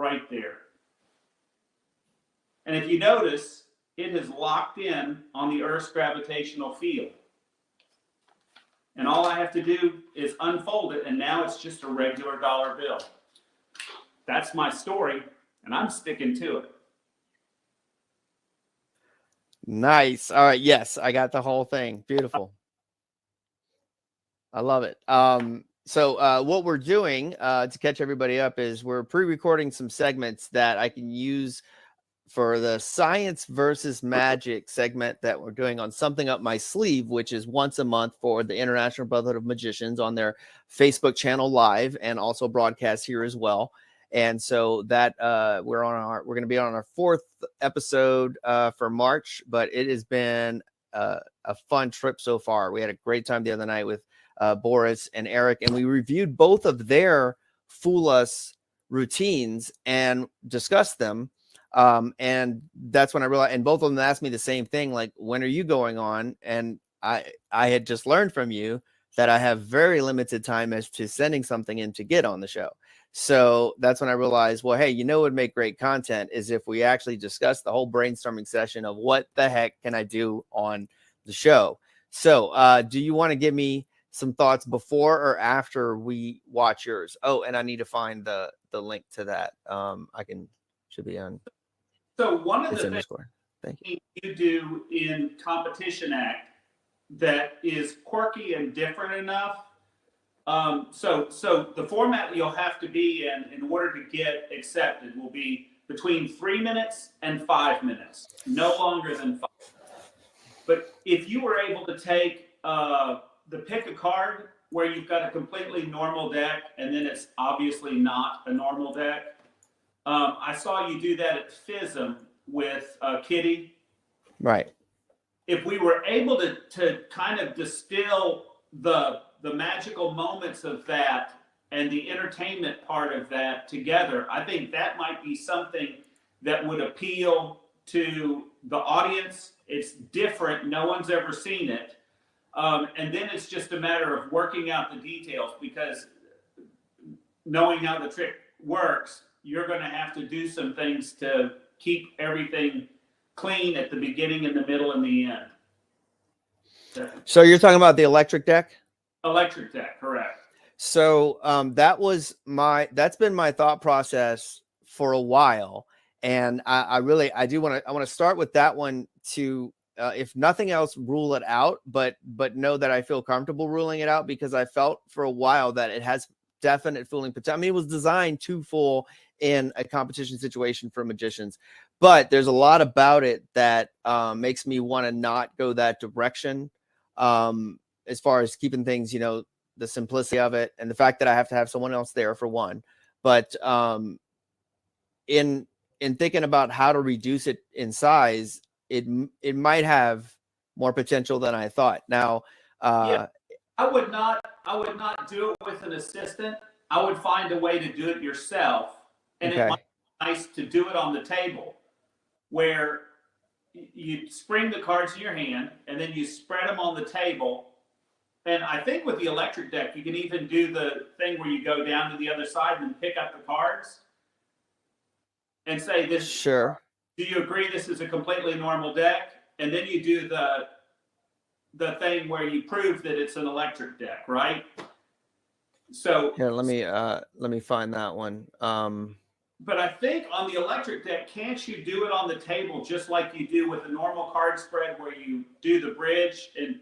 right there. And if you notice, it is locked in on the Earth's gravitational field. And all I have to do is unfold it, and now it's just a regular dollar bill. That's my story, and I'm sticking to it. Nice. All right. Yes, I got the whole thing. Beautiful. I love it. So what we're doing to catch everybody up is we're pre-recording some segments that I can use for the science versus magic segment that we're doing on Something Up My Sleeve, which is once a month for the International Brotherhood of Magicians on their Facebook channel live and also broadcast here as well. And so that we're going to be on our 4th episode for March, but it has been a fun trip so far. We had a great time the other night with Boris and Eric, and we reviewed both of their Fool Us routines and discussed them. And that's when I realized, and both of them asked me the same thing, like, when are you going on? And I had just learned from you that I have very limited time as to sending something in to get on the show. So that's when I realized, well, hey, what would make great content is if we actually discuss the whole brainstorming session of what the heck can I do on the show. So do you want to give me some thoughts before or after we watch yours? Oh, and I need to find the link to that. Should be on. So one of the things you do in Competition Act that is quirky and different enough. So the format you'll have to be in order to get accepted will be between 3 minutes and 5 minutes, no longer than 5. But if you were able to take the pick a card where you've got a completely normal deck and then it's obviously not a normal deck. I saw you do that at FISM with Kitty. Right. If we were able to kind of distill the magical moments of that and the entertainment part of that together, I think that might be something that would appeal to the audience. It's different. No one's ever seen it. And then it's just a matter of working out the details, because knowing how the trick works, you're going to have to do some things to keep everything clean at the beginning and the middle and the end. So you're talking about the electric deck? Electric deck, correct. So that's been my thought process for a while. And I want to start with that one to, if nothing else, rule it out, but know that I feel comfortable ruling it out, because I felt for a while that it has definite fooling potential. I mean, it was designed to fool in a competition situation for magicians, but there's a lot about it that makes me want to not go that direction, as far as keeping things, the simplicity of it and the fact that I have to have someone else there for one. But in thinking about how to reduce it in size, it might have more potential than I thought. Now, I would not do it with an assistant. I would find a way to do it yourself. And It might be nice to do it on the table, where you spring the cards in your hand and then you spread them on the table. And I think with the electric deck, you can even do the thing where you go down to the other side and pick up the cards and say this. Sure. Do you agree this is a completely normal deck? And then you do the thing where you prove that it's an electric deck, right? So here, let me find that one. But I think on the electric deck, can't you do it on the table just like you do with a normal card spread, where you do the bridge and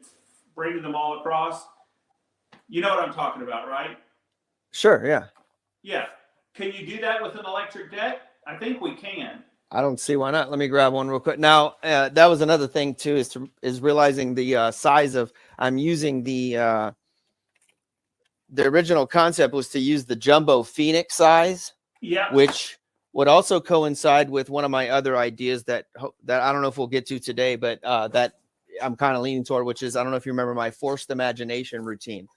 bring them all across? You know what I'm talking about, right? Sure, yeah. Yeah. Can you do that with an electric deck? I think we can. I don't see why not. Let me grab one real quick. Now, that was another thing too, is realizing the size of, I'm using the original concept was to use the jumbo Phoenix size. Yeah. Which would also coincide with one of my other ideas that I don't know if we'll get to today, but that I'm kind of leaning toward, which is, I don't know if you remember my forced imagination routine.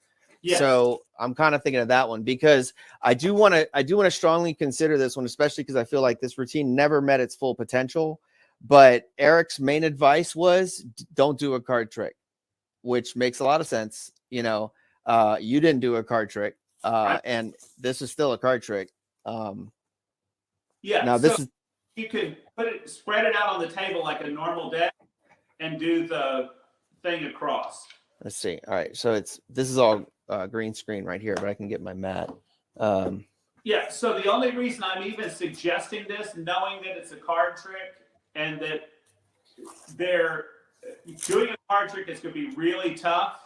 Yes. So I'm kind of thinking of that one, because I do want to strongly consider this one, especially because I feel like this routine never met its full potential. But Eric's main advice was, don't do a card trick, which makes a lot of sense. You didn't do a card trick, and this is still a card trick. Yeah, Now so this is, you could spread it out on the table like a normal deck and do the thing across. let's see. All right, so this is all green screen right here, but I can get my mat. Yeah, so the only reason I'm even suggesting this, knowing that it's a card trick and that they're doing a card trick is going to be really tough.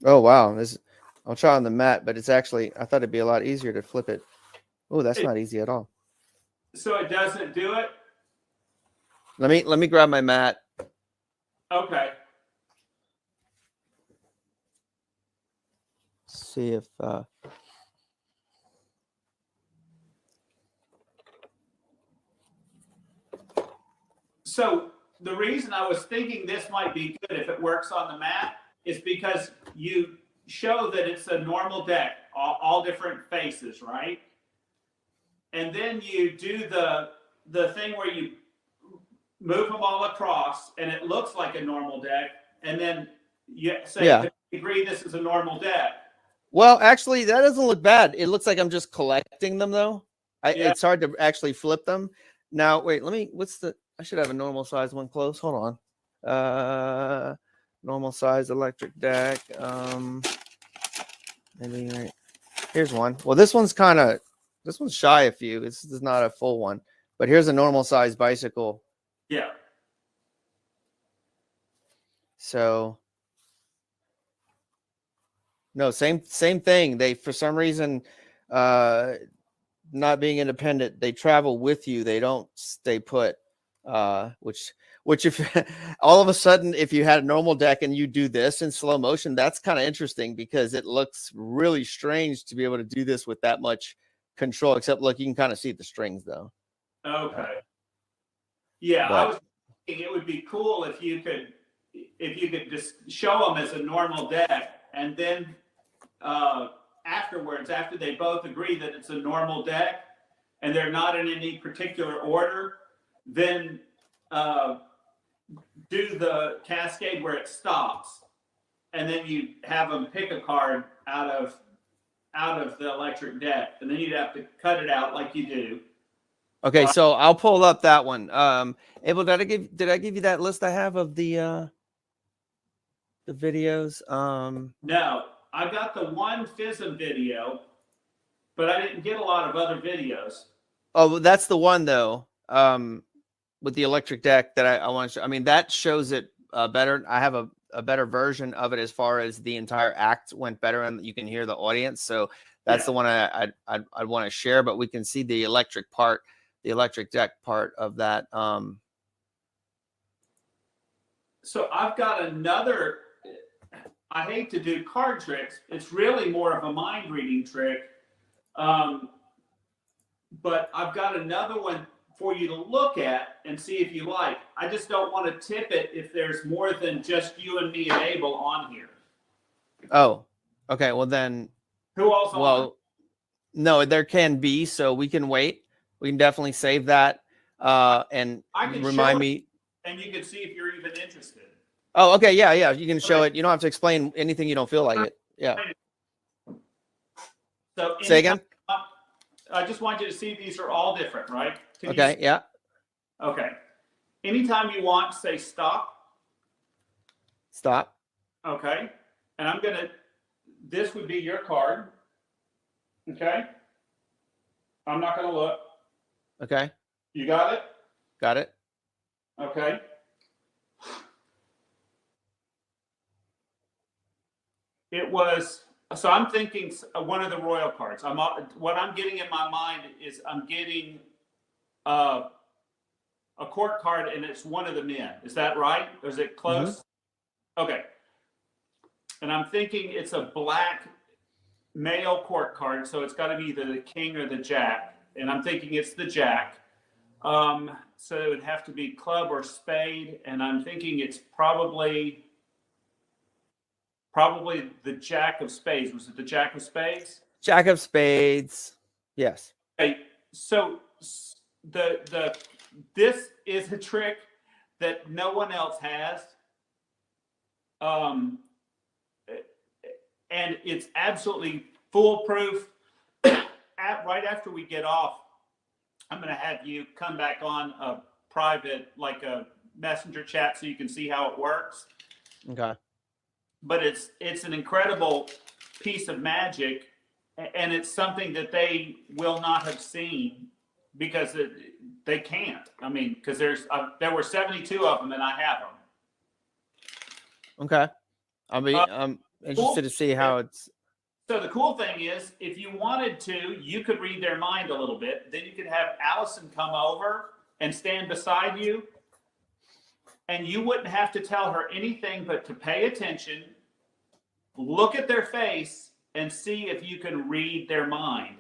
Oh wow, I'll try on the mat, but it's actually, I thought it'd be a lot easier to flip it. Oh, that's not easy at all. So it doesn't do it? Let me grab my mat. Okay. See if So the reason I was thinking this might be good if it works on the mat is because you show that it's a normal deck, all different faces, right? And then you do the thing where you move them all across and it looks like a normal deck, and then you say, Yeah. "Can we agree this is a normal deck?" Well, actually, that doesn't look bad. It looks like I'm just collecting them, though. Yeah. It's hard to actually flip them. Now, wait, I should have a normal size one close. Hold on. Normal size electric deck. Maybe right. Here's one. Well, this one's shy a few. This is not a full one, but here's a normal size bicycle. Yeah. So no, same thing. They, for some reason, not being independent, they travel with you. They don't stay put. Which if all of a sudden, if you had a normal deck and you do this in slow motion, that's kind of interesting because it looks really strange to be able to do this with that much control. Except, look, you can kind of see the strings though. Okay. Yeah, I was thinking it would be cool if you could just show them as a normal deck, and then afterwards, after they both agree that it's a normal deck and they're not in any particular order, then do the cascade where it stops, and then you have them pick a card out of the electric deck, and then you'd have to cut it out like you do. Okay, so I'll pull up that one. Abel, did I give you that list I have of the videos? No, I got the one FISM video, but I didn't get a lot of other videos. Oh, that's the one though. With the electric deck that I want to show. I mean, that shows it better. I have a better version of it as far as the entire act went better and you can hear the audience. So that's the one I'd want to share, but we can see the electric deck part of that. So I've got another, I hate to do card tricks. It's really more of a mind reading trick. But I've got another one for you to look at and see if you like. I just don't want to tip it if there's more than just you and me and Abel on here. Oh, okay. Well then, who else? Well, no, there can be, so we can wait. We can definitely save that and I can remind me. And you can see if you're even interested. Oh, okay. Yeah. You can show it. You don't have to explain anything you don't feel like it. Yeah. So say again. I just want you to see these are all different, right? Okay. Yeah. Okay. Anytime you want, say stop. Stop. Okay. And this would be your card. Okay. I'm not going to look. Okay. You got it? Got it. Okay. It was, so I'm thinking one of the royal cards. What I'm getting in my mind is I'm getting a court card, and it's one of the men. Is that right? Or is it close? Mm-hmm. Okay. And I'm thinking it's a black male court card, so it's got to be either the king or the jack. And I'm thinking it's the jack. So it would have to be club or spade, and I'm thinking it's probably the jack of spades. Was it the jack of spades? Jack of spades. Yes. Okay. So this is a trick that no one else has. and it's absolutely foolproof. Right after we get off, I'm going to have you come back on a private, like a messenger chat, so you can see how it works. Okay. But it's an incredible piece of magic, and it's something that they will not have seen because they can't. I mean, because there were 72 of them, and I have them. Okay. I'm interested to see how it's. So the cool thing is, if you wanted to, you could read their mind a little bit. Then you could have Allison come over and stand beside you, and you wouldn't have to tell her anything but to pay attention, look at their face, and see if you can read their mind.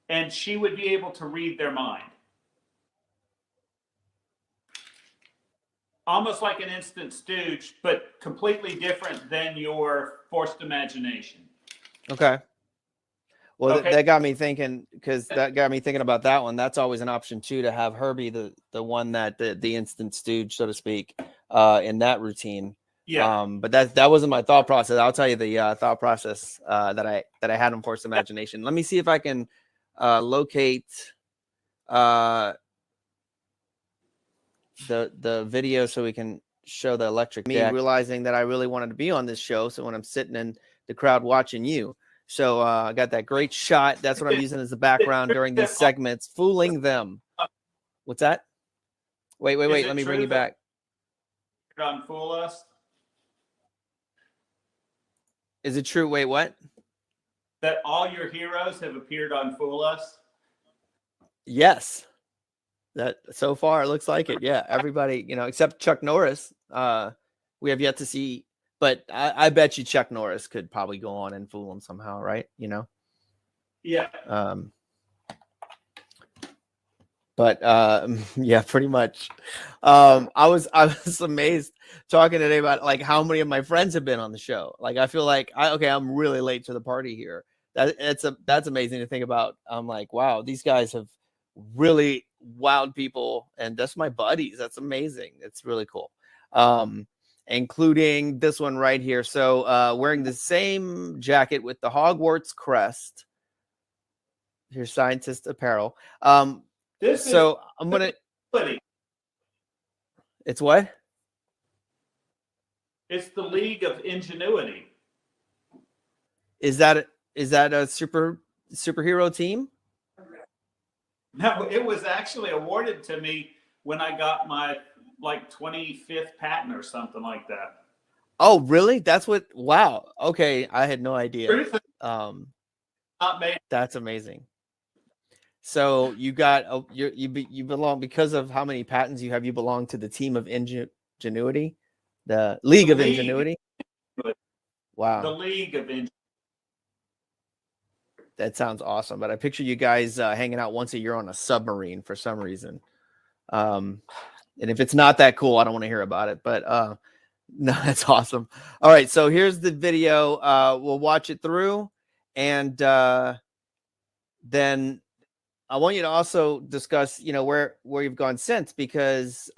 And she would be able to read their mind. Almost like an instant stooge, but completely different than your forced imagination. Okay. Well, Okay. that got me thinking, because that got me thinking about that one. That's always an option too, to have her be the one that the instant stooge, so to speak, in that routine. Yeah. But that wasn't my thought process. I'll tell you the thought process that I had in forced imagination. Let me see if I can locate the video so we can show the electric deck. Me realizing that I really wanted to be on this show, so when I'm sitting in the crowd watching you, so I got that great shot. That's what I'm using as the background during these segments, fooling them. What's that? Wait. Let me bring you back. On Fool Us? Is it true? Wait, what? That all your heroes have appeared on Fool Us? Yes. That so far it looks like it. Yeah, everybody, except Chuck Norris. We have yet to see, but I bet you Chuck Norris could probably go on and fool him somehow, right? Yeah. But yeah, pretty much. I was amazed talking today about like how many of my friends have been on the show. Like I feel like I'm really late to the party here. That's amazing to think about. I'm like, wow, these guys have really wowed people, and that's my buddies. That's amazing. It's really cool. Including this one right here. So wearing the same jacket with the Hogwarts crest. Here's scientist apparel. I'm gonna. It's what? It's the League of Ingenuity. Is that a superhero team? No, it was actually awarded to me when I got my 25th patent or something like that. Oh, really? That's what? Wow. Okay, I had no idea. Not made. That's amazing. So you got you belong, because of how many patents you have. You belong to the team of Ingenuity, the League of Ingenuity. Wow. The League of Ingenuity. That sounds awesome. But I picture you guys hanging out once a year on a submarine for some reason. And if it's not that cool, I don't want to hear about it. But no, that's awesome. All right, so here's the video. We'll watch it through, and then I want you to also discuss, where you've gone since, because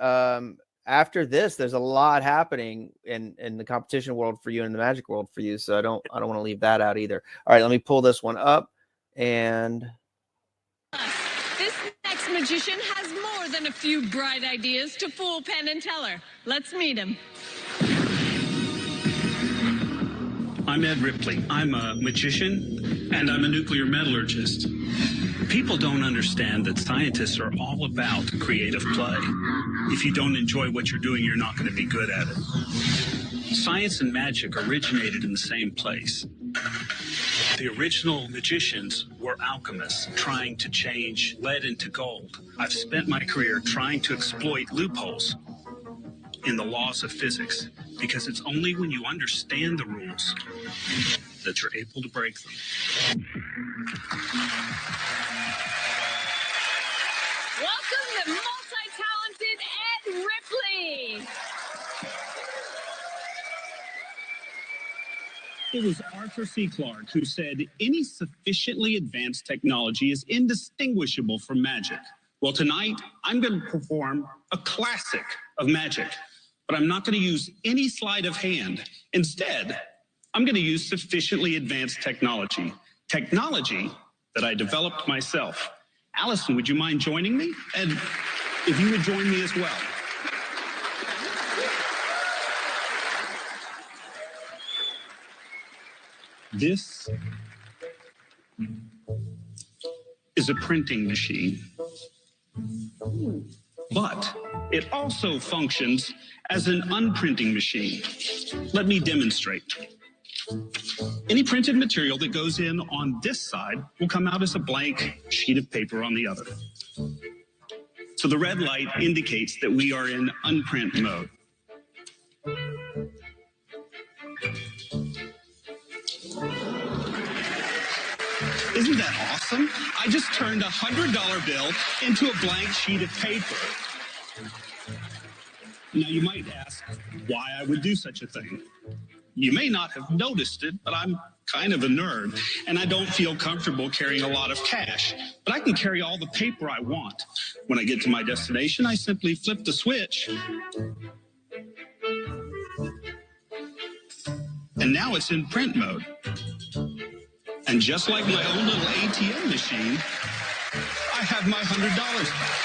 after this, there's a lot happening in the competition world for you and the magic world for you. So I don't want to leave that out either. All right, let me pull this one up. And this next magician has more than a few bright ideas to fool Penn and Teller. Let's meet him. I'm Ed Ripley. I'm a magician, and I'm a nuclear metallurgist. People don't understand that scientists are all about creative play. If you don't enjoy what you're doing, you're not going to be good at it. Science and magic originated in the same place. The original magicians were alchemists trying to change lead into gold. I've spent my career trying to exploit loopholes in the laws of physics, because it's only when you understand the rules that you're able to break them. Welcome the multi-talented Ed Ripley. It was Arthur C. Clarke who said, any sufficiently advanced technology is indistinguishable from magic. Well, tonight, I'm going to perform a classic of magic, but I'm not going to use any sleight of hand. Instead, I'm going to use sufficiently advanced technology that I developed myself. Allison, would you mind joining me? And if you would join me as well. This is a printing machine, but it also functions as an unprinting machine. Let me demonstrate. Any printed material that goes in on this side will come out as a blank sheet of paper on the other. So the red light indicates that we are in unprint mode. Isn't that awesome? I just turned a $100 bill into a blank sheet of paper. Now you might ask why I would do such a thing. You may not have noticed it, but I'm kind of a nerd, and I don't feel comfortable carrying a lot of cash. But I can carry all the paper I want. When I get to my destination, I simply flip the switch. And now it's in print mode. And just like my own little ATM machine, I have my $100 back.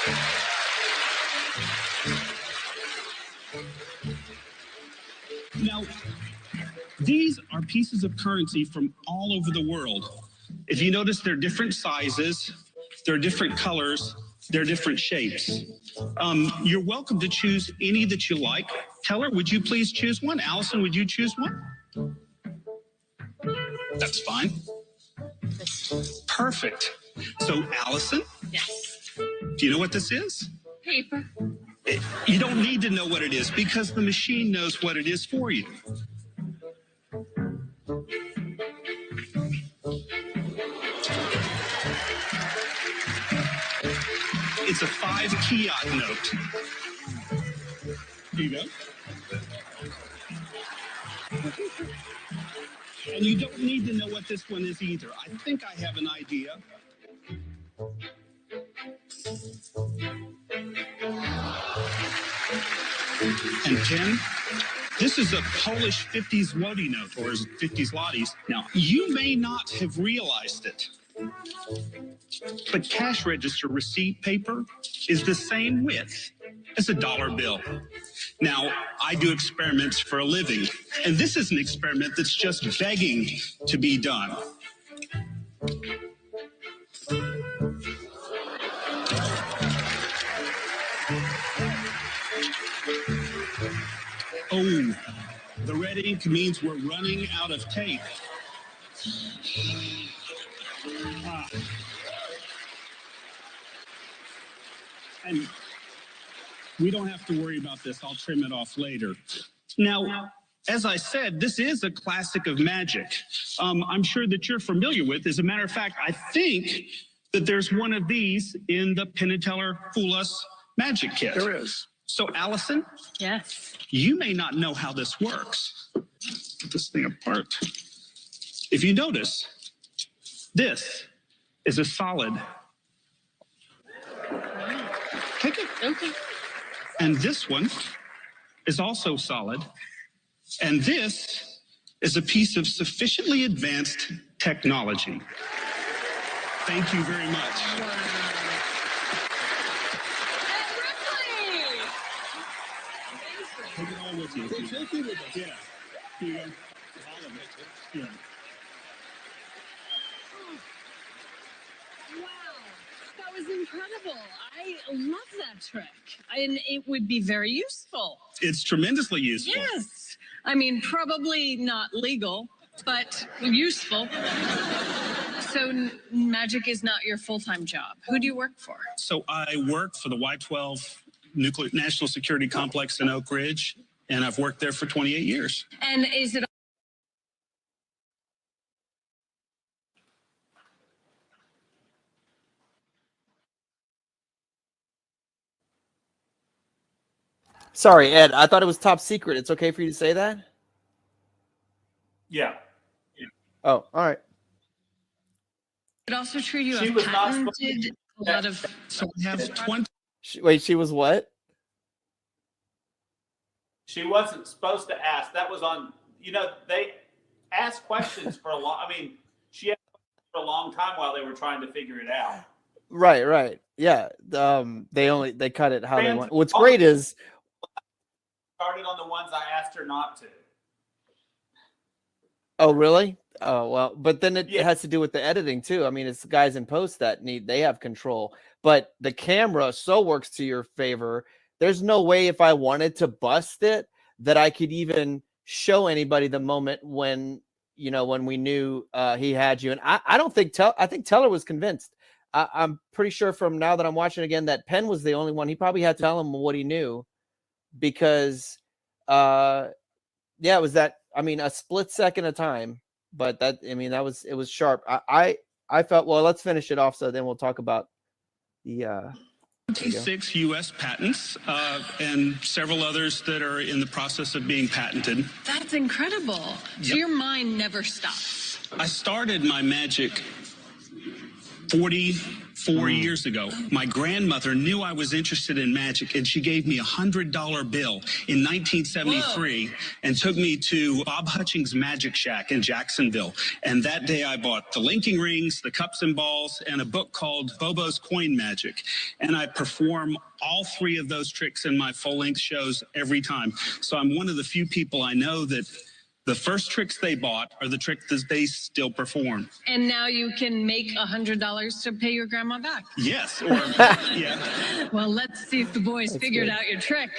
Now, these are pieces of currency from all over the world. If you notice, they're different sizes, they're different colors, they're different shapes. You're welcome to choose any that you like. Teller, would you please choose one? Allison, would you choose one? That's fine. Perfect. So, Allison? Yes. Do you know what this is? Paper. You don't need to know what it is because the machine knows what it is for you. It's a 5 Kiat note. Here you go. And you don't need to know what this one is either. I think I have an idea. And Ken, this is a Polish 50 zloty note, or 50 zlotys. Now, you may not have realized it, but cash register receipt paper is the same width as a dollar bill. Now, I do experiments for a living, and this is an experiment that's just begging to be done. Oh, the red ink means we're running out of tape. And we don't have to worry about this. I'll trim it off later. Now, as I said, this is a classic of magic. I'm sure that you're familiar with. As a matter of fact, I think that there's one of these in the Penn and Teller Fool Us Magic Kit. There is. So, Allison? Yes. You may not know how this works. Put this thing apart. If you notice, this is a solid. Take it. Okay. And this one is also solid. And this is a piece of sufficiently advanced technology. Thank you very much. Wow. Take it all with you. Take it with us. Yeah. Here you go. All of it. Yeah. Wow, that was incredible. I love that trick. And it would be very useful. It's tremendously useful. Yes. I mean, probably not legal, but useful. So magic is not your full-time job. Who do you work for? So I work for the Y-12 Nuclear National Security Complex in Oak Ridge, and I've worked there for 28 years. And is it Sorry, Ed. I thought it was top secret. It's okay for you to say that? Yeah. Oh, all right. also true you She have was not supposed to patented a lot of So I have 20. Wait, she was what? She wasn't supposed to ask. That was on, they asked questions for a long, she asked for a long time while they were trying to figure it out. Right. Yeah. They cut it how they want. What's Fans- great is started on the ones I asked her not to. Oh, really? Oh, well, but then it Yeah. has to do with the editing too. I mean, it's the guys in post that they have control, but the camera so works to your favor. There's no way if I wanted to bust it that I could even show anybody the moment when we knew he had you. And I don't think I think Teller was convinced. I'm pretty sure from now that I'm watching again that Penn was the only one. He probably had to tell him what he knew because yeah, it was that. I mean, a split second of time, but it was sharp. I felt, well, let's finish it off. So then we'll talk about the 26 U.S. patents and several others that are in the process of being patented. That's incredible. So your mind never stops. I started my magic 44 years ago. My grandmother knew I was interested in magic, and she gave me $100 bill in 1973 and took me to Bob Hutchings' Magic Shack in Jacksonville. And that day I bought the linking rings, the cups and balls, and a book called Bobo's Coin Magic. And I perform all three of those tricks in my full-length shows every time. So I'm one of the few people I know that the first tricks they bought are the tricks that they still perform. And now you can make $100 to pay your grandma back. Yes. Yeah. Well, let's see if the boys figured out your trick.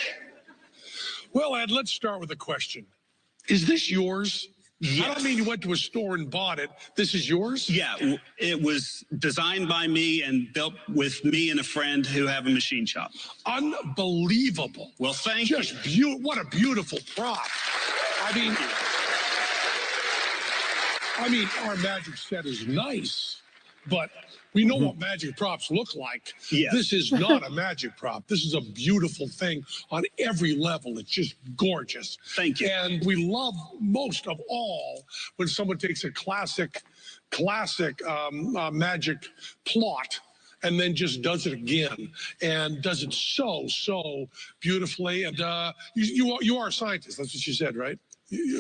Well, Ed, let's start with a question. Is this yours? Yes. I don't mean you went to a store and bought it. This is yours? Yeah, it was designed by me and built with me and a friend who have a machine shop. Unbelievable. Well, thank you. Just what a beautiful prop. I mean, our magic set is nice, but we know what magic props look like. Yes. This is not a magic prop. This is a beautiful thing on every level. It's just gorgeous. Thank you. And we love most of all when someone takes a classic magic plot and then just does it again and does it so beautifully. And you are a scientist. That's what you said, right?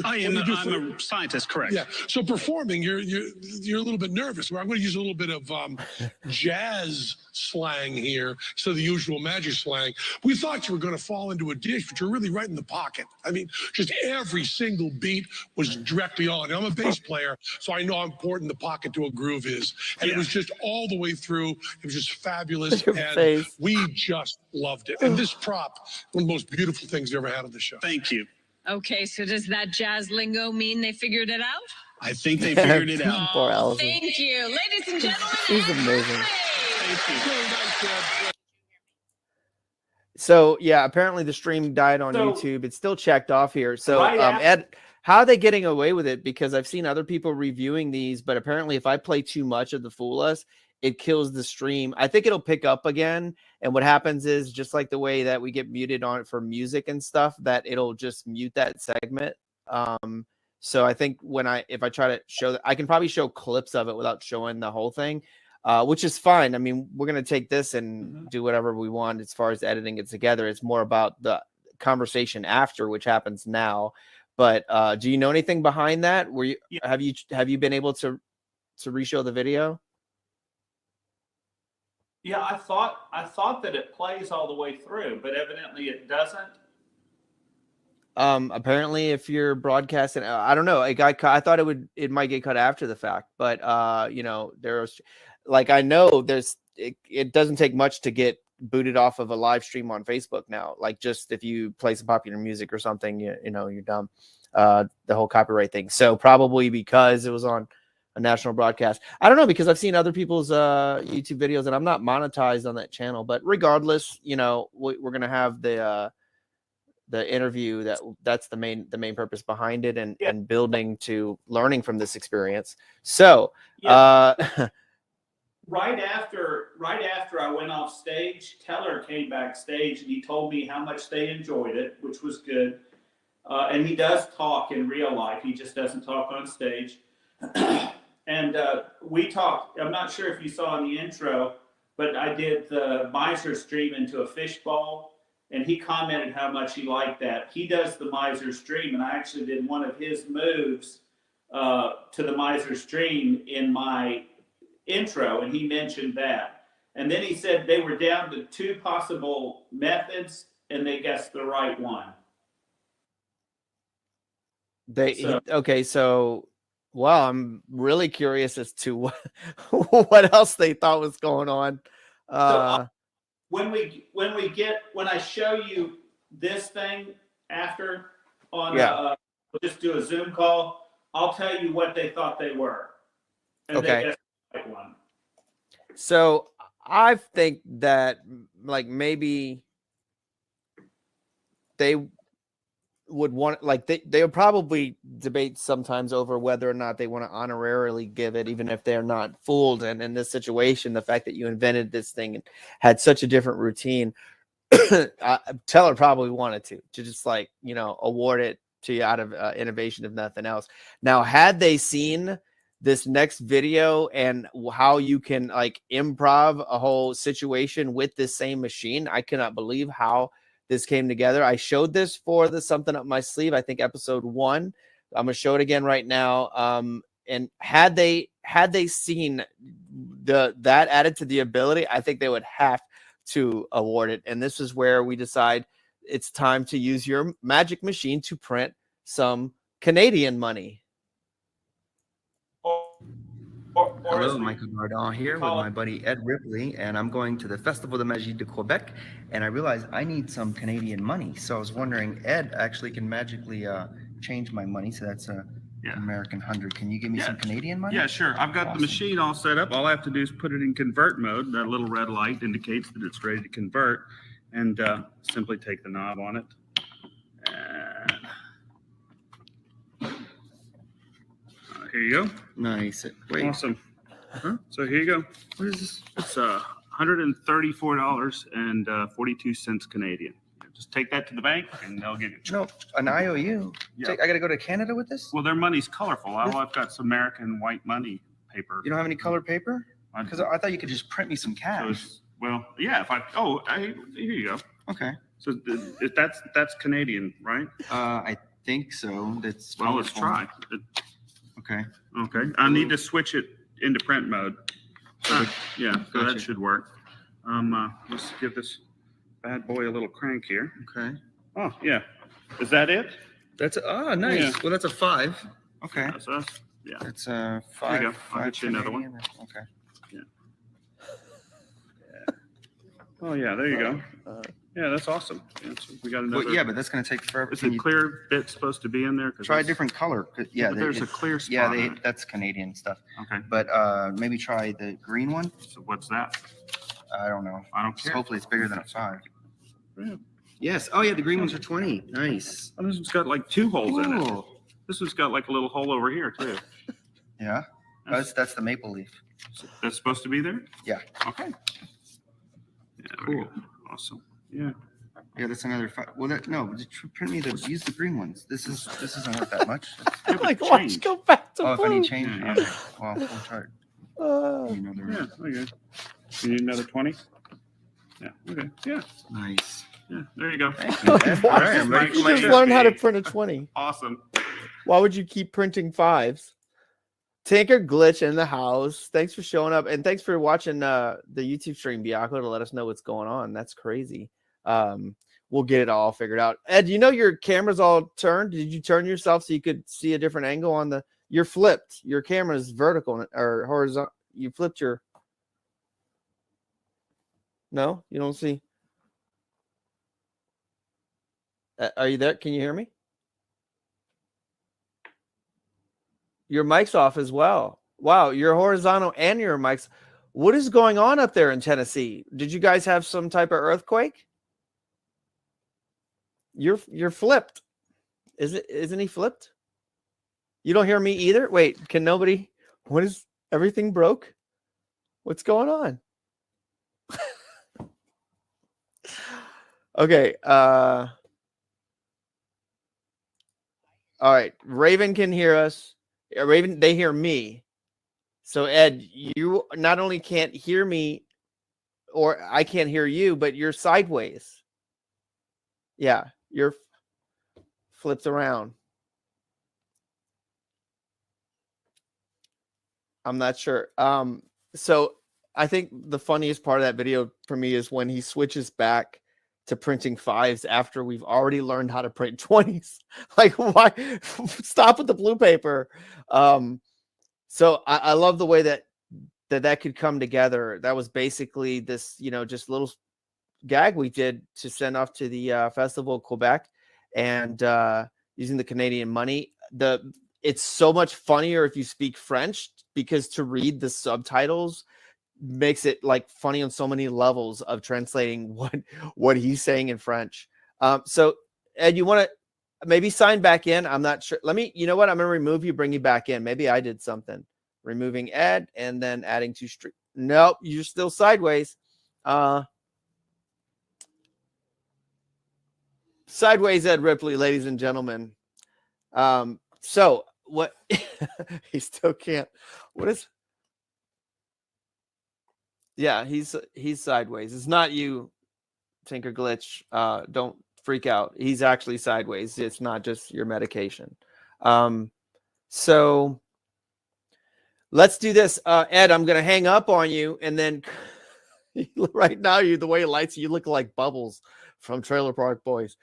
I'm a scientist, correct? Yeah. So performing, you're a little bit nervous. I'm going to use a little bit of jazz slang here, so the usual magic slang. We thought you were going to fall into a dish, but you're really right in the pocket. I mean, just every single beat was directly on. And I'm a bass player, so I know how important the pocket to a groove is. And it was just all the way through. It was just fabulous, and we just loved it. And this prop, one of the most beautiful things you ever had on the show. Thank you. Okay, so does that jazz lingo mean they figured it out? I think they figured it out. Poor Allison. Thank you. Ladies and gentlemen. She's amazing. Thank you. So yeah, apparently the stream died on YouTube. It's still checked off here. So Ed, how are they getting away with it? Because I've seen other people reviewing these, but apparently if I play too much of the Fool Us, it kills the stream. I think it'll pick up again. And what happens is, just like the way that we get muted on it for music and stuff, that it'll just mute that segment. So I think if I try to show that, I can probably show clips of it without showing the whole thing, which is fine. I mean, we're going to take this and do whatever we want as far as editing it together. It's more about the conversation after, which happens now. But do you know anything behind that? Have you been able to reshow the video? Yeah, I thought that it plays all the way through, but evidently it doesn't. Apparently if you're broadcasting, I don't know, I thought it might get cut after the fact, but there's it doesn't take much to get booted off of a live stream on Facebook now. Like, just if you play some popular music or something, you're dumb. The whole copyright thing. So probably because it was on a national broadcast. I don't know, because I've seen other people's YouTube videos and I'm not monetized on that channel, but regardless, we're going to have the interview. That's the main purpose behind it, and building to learning from this experience. So, right after I went off stage, Teller came backstage and he told me how much they enjoyed it, which was good. And he does talk in real life. He just doesn't talk on stage. And we talked, I'm not sure if you saw in the intro, but I did the miser stream into a fishbowl. and he commented how much he liked that. He does the Miser's Dream, and I actually did one of his moves to the Miser's Dream in my intro, and he mentioned that. And then he said they were down to 2 possible methods, and they guessed the right one. Okay, so well, I'm really curious as to what else they thought was going on. When I show you this thing after on we'll just do a Zoom call, I'll tell you what they thought they were. And okay. They guessed the right one. So I think that like maybe they would want, like they would probably debate sometimes over whether or not they want to honorarily give it, even if they're not fooled. And in this situation, the fact that you invented this thing and had such a different routine, Teller probably wanted to just like, you know, award it to you out of innovation, if nothing else. Now, had they seen this next video and how you can like improv a whole situation with this same machine, I cannot believe how this came together. I showed this for the Something Up My Sleeve, I think episode 1. I'm gonna show it again right now. And had they seen that added to the ability, I think they would have to award it. And this is where we decide it's time to use your magic machine to print some Canadian money. Hello, Michael Dardant here with my buddy Ed Ripley, and I'm going to the Festival de Magie de Quebec, and I realized I need some Canadian money. So I was wondering, Ed actually can magically change my money, so that's an American 100. Can you give me some Canadian money? Yeah, sure. I've got the machine all set up. All I have to do is put it in convert mode. That little red light indicates that it's ready to convert, and simply take the knob on it. And here you go. Nice. Wait. Awesome. So here you go. What is this? It's $134.42 Canadian. Just take that to the bank, and they'll give you. No, an IOU. Yeah. I got to go to Canada with this? Well, their money's colorful. I've got some American white money paper. You don't have any colored paper? Because I thought you could just print me some cash. Well, yeah. Here you go. Okay. So that's Canadian, right? I think so. That's well. Let's try. Okay. Okay. I need to switch it into print mode. Yeah. So Gotcha. that should work. Let's give this bad boy a little crank here. Okay. Oh yeah. Is that it? That's nice. Yeah. Well, that's a 5. Okay. That's us. Yeah. It's a 5. There you go. I'll get you another one. Okay. Yeah. Oh yeah. There you go. Yeah, that's awesome. Yeah, so we got another. Well, yeah, but that's going to take forever. Is the clear bit supposed to be in there? Try a different color. Yeah, but there's a clear spot. Yeah, that's Canadian stuff. Okay. But maybe try the green one. So what's that? I don't know. I don't care. Hopefully it's bigger than a 5. Yeah. Yes. Oh yeah, the green ones are 20. Nice. Oh, this one's got like 2 holes in it. Cool. This one's got like a little hole over here too. Yeah. That's the maple leaf. So that's supposed to be there? Yeah. Okay. Yeah, Cool. Awesome. Yeah. Yeah, that's another 5. Well, print me use the green ones. This isn't worth that much. Like, watch go back to if I blue. need change, Yeah. okay. Well, we'll try it. Yeah. Okay. You need another 20? Yeah. Okay. Yeah. Nice. Yeah. There you go. Thank you, Ed. All right, I'm ready for You my just shift. learned how to print a 20. Awesome. Why would you keep printing 5s? Tinker Glitch in the house. Thanks for showing up, and thanks for watching the YouTube stream, Biaco, to let us know what's going on. That's crazy. We'll get it all figured out. Ed, you know your camera's all turned. Did you turn yourself so you could see a different angle on the? You're flipped. Your camera's vertical or horizontal. You flipped your. No, you don't see. Are you there? Can you hear me? Your mic's off as well. Wow, you're horizontal and your mic's. What is going on up there in Tennessee? Did you guys have some type of earthquake? You're flipped. Isn't he flipped? You don't hear me either? Wait, can nobody? What is everything broke? What's going on? Okay, all right. Raven can hear us. Raven, they hear me. So Ed, you not only can't hear me, or I can't hear you, but you're sideways. Yeah, you're flipped around. I'm not sure. So I think the funniest part of that video for me is when he switches back to printing 5s after we've already learned how to print 20s. Like, why stop with the blue paper? So I love the way that could come together. That was basically this, just little gag we did to send off to the Festival of Quebec, and using the Canadian money. It's so much funnier if you speak French, because to read the subtitles makes it like funny on so many levels of translating what he's saying in French. So Ed, you want to maybe sign back in? I'm not sure. You know what? I'm going to remove you, bring you back in. Maybe I did something. Removing Ed and then adding to stream. Nope, you're still sideways. Sideways Ed Ripley, ladies and gentlemen. So what he still can't. What is? Yeah, he's sideways. It's not you, Tinker Glitch. Don't freak out. He's actually sideways. It's not just your medication. So let's do this. Ed, I'm gonna hang up on you, and then right now, the way it lights you look like Bubbles from Trailer Park Boys.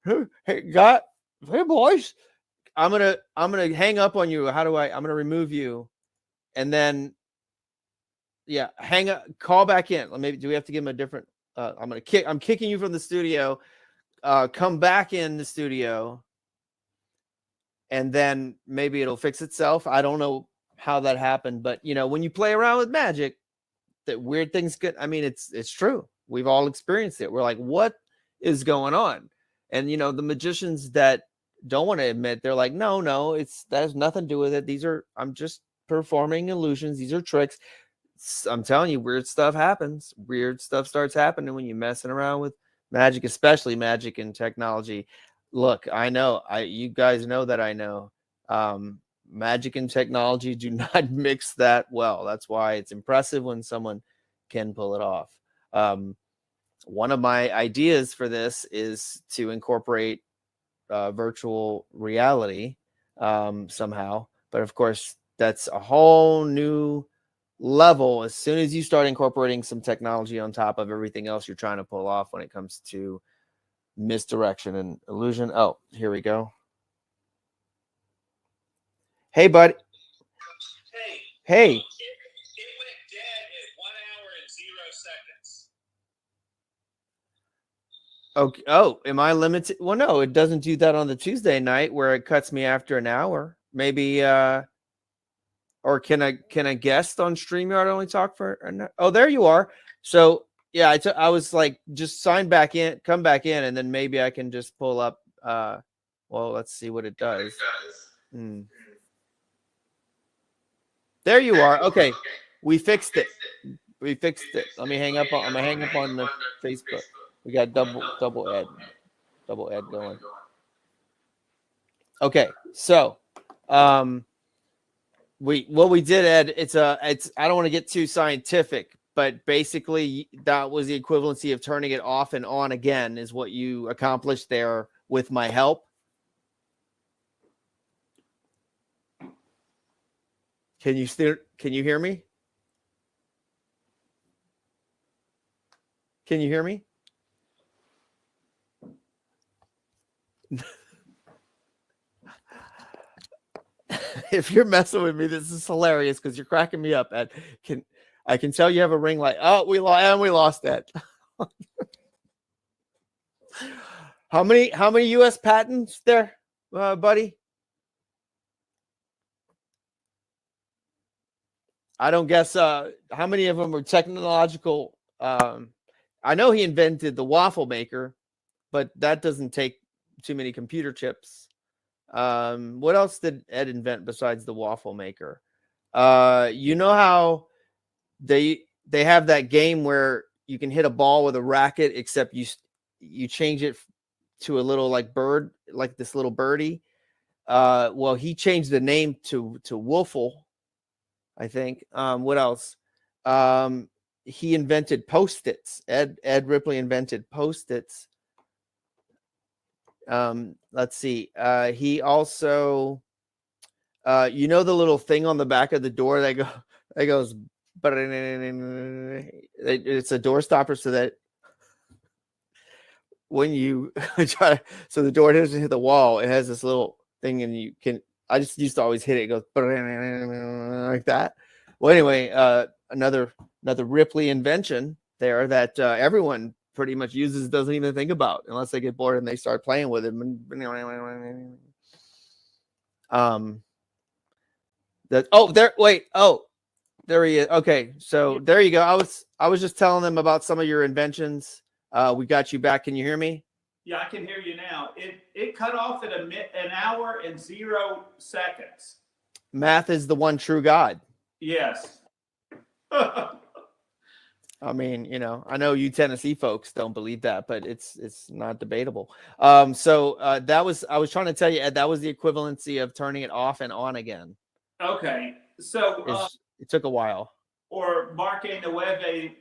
Hey boys, I'm gonna hang up on you. I'm gonna remove you, and then hang up, call back in. Maybe do we have to give him a different? I'm kicking you from the studio. Come back in the studio, and then maybe it'll fix itself. I don't know how that happened, but when you play around with magic, that weird things get. I mean, it's true. We've all experienced it. We're like, what is going on? And the magicians that don't want to admit, they're like, no, that has nothing to do with it. I'm just performing illusions. These are tricks. I'm telling you, weird stuff happens. Weird stuff starts happening when you're messing around with magic, especially magic and technology. Look, I know, you guys know that I know. Magic and technology do not mix that well. That's why it's impressive when someone can pull it off. One of my ideas for this is to incorporate virtual reality somehow. But of course, that's a whole new level. As soon as you start incorporating some technology on top of everything else you're trying to pull off when it comes to misdirection and illusion. Oh, here we go. Hey, bud. Hey. It went dead at 1 hour and 0 seconds. Okay. Oh, am I limited? Well, no, it doesn't do that on the Tuesday night where it cuts me after an hour. Maybe, or can a guest on StreamYard only talk for an hour? Oh, there you are. So yeah, I was like, just sign back in, come back in, and then maybe I can just pull up. Well, let's see what it does. There you are. Okay, we fixed it. Let me hang up. I'm gonna hang up on the Facebook. We got double Ed going. Okay, so what we did, Ed, it's I don't want to get too scientific, but basically that was the equivalency of turning it off and on again is what you accomplished there with my help. Can you hear me? Can you hear me? If you're messing with me, this is hilarious because you're cracking me up. Ed, I can tell you have a ring light. Oh, we lost that. How many U.S. patents there, buddy? I don't guess. How many of them are technological? I know he invented the waffle maker, but that doesn't take too many computer chips. What else did Ed invent besides the waffle maker? You know how they have that game where you can hit a ball with a racket, except you change it to a little like bird, like this little birdie. Well, he changed the name to Woofle, I think. What else? He invented Post-its. Ed Ripley invented Post-its. Let's see. He also, you know, the little thing on the back of the door that goes, but it's a door stopper so that when you try, so the door doesn't hit the wall, it has this little thing, and you can. I just used to always hit it. It goes like that. Well, anyway, another Ripley invention there that everyone pretty much uses, doesn't even think about unless they get bored and they start playing with it. There he is. Okay, so there you go. I was just telling them about some of your inventions. We got you back. Can you hear me? Yeah, I can hear you now. It cut off at an hour and 0 seconds. Math is the one true God. Yes. I mean, you know, I know you Tennessee folks don't believe that, but it's not debatable. So I was trying to tell you, Ed, that was the equivalency of turning it off and on again. Okay, so it took a while. Or Marque Nueve,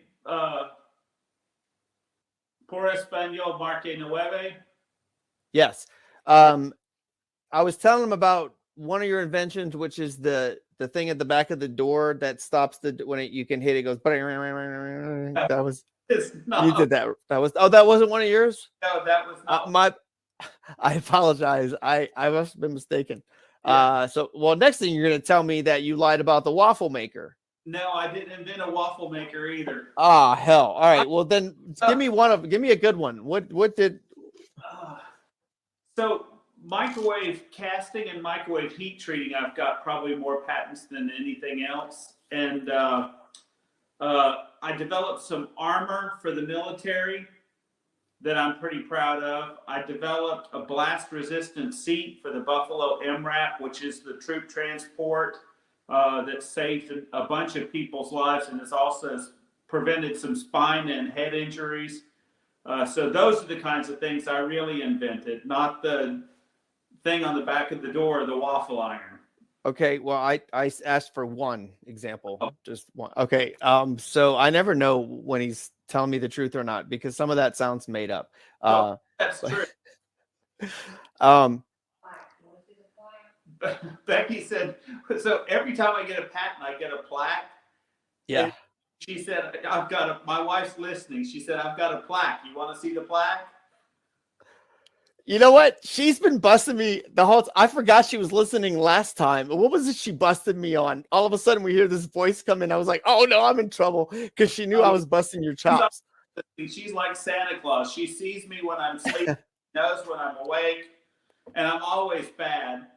por español, Marque Nueve. Yes. I was telling them about one of your inventions, which is the thing at the back of the door that stops you can hit it, goes. That was you did that. That wasn't one of yours. No, that was not. I apologize. I must have been mistaken. Yeah. Next thing you're going to tell me that you lied about the waffle maker. No, I didn't invent a waffle maker either. Ah, hell. All right. Well, then give me a good one. What did? So microwave casting and microwave heat treating, I've got probably more patents than anything else. And I developed some armor for the military that I'm pretty proud of. I developed a blast-resistant seat for the Buffalo MRAP, which is the troop transport that saved a bunch of people's lives and has also prevented some spine and head injuries. So those are the kinds of things I really invented, not the thing on the back of the door, the waffle iron. Okay, well, I asked for one example, just one. Okay, so I never know when he's telling me the truth or not, because some of that sounds made up. That's true. Becky said, so every time I get a patent, I get a plaque. Yeah. And she said, my wife's listening. She said, I've got a plaque. You want to see the plaque? You know what? She's been busting me the whole time. I forgot she was listening last time. What was it she busted me on? All of a sudden we hear this voice come in. I was like, oh no, I'm in trouble, because she knew I was busting your chops. She's like Santa Claus. She sees me when I'm sleeping, knows when I'm awake, and I'm always bad.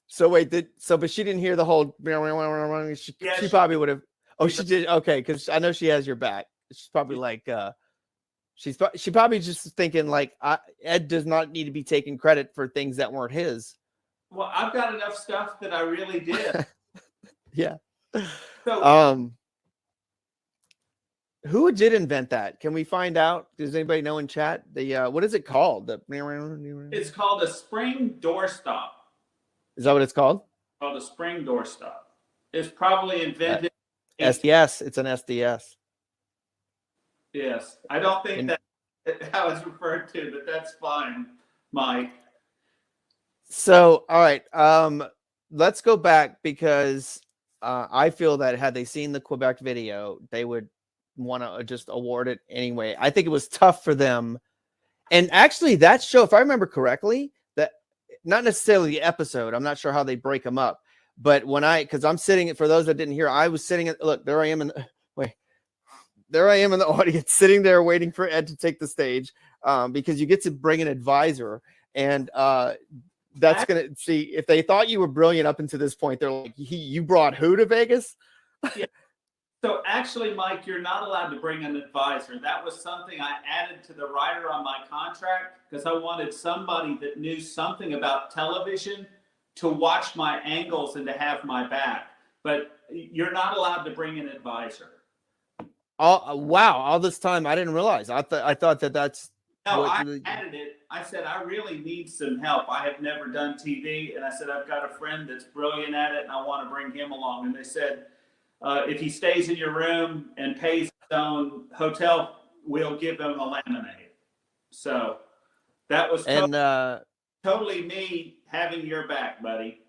So wait, but she didn't hear the whole. She probably would have. Oh, she did. Okay, because I know she has your back. She's probably like, she probably just thinking like, Ed does not need to be taking credit for things that weren't his. Well, I've got enough stuff that I really did. Yeah. So, who did invent that? Can we find out? Does anybody know in chat? What is it called? It's called a spring doorstop. Is that what it's called? Called a spring doorstop. It's probably invented. SDS. It's an SDS. Yes, I don't think that's how it's referred to, but that's fine, Mike. So, all right, let's go back, because I feel that had they seen the Quebec video, they would want to just award it anyway. I think it was tough for them. And actually, that show, if I remember correctly, that not necessarily the episode, I'm not sure how they break them up, but because I'm sitting, for those that didn't hear, I was sitting look, there I am there I am in the audience, sitting there waiting for Ed to take the stage, because you get to bring an advisor, and that's going to see if they thought you were brilliant up until this point. They're like, you brought who to Vegas? Yeah. So actually, Mike, you're not allowed to bring an advisor. That was something I added to the rider on my contract, because I wanted somebody that knew something about television to watch my angles and to have my back. But you're not allowed to bring an advisor. Oh, wow. All this time, I didn't realize. I thought that's. No, I added it. I said, I really need some help. I have never done TV. And I said, I've got a friend that's brilliant at it, and I want to bring him along. And they said, if he stays in your room and pays his own hotel, we'll give him a laminate. So That was And totally me having your back, buddy.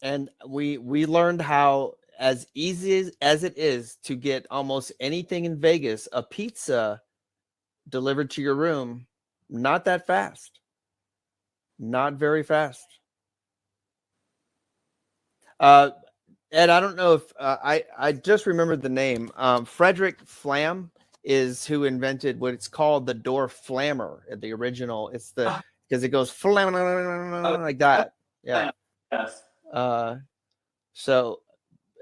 and we learned how, as easy as it is to get almost anything in Vegas, a pizza delivered to your room, not that fast. Not very fast. Ed, I don't know if I just remembered the name. Frederick Flamm is who invented what it's called the door flammer. The original, it's the because it goes flam like that. Yeah. Yes. So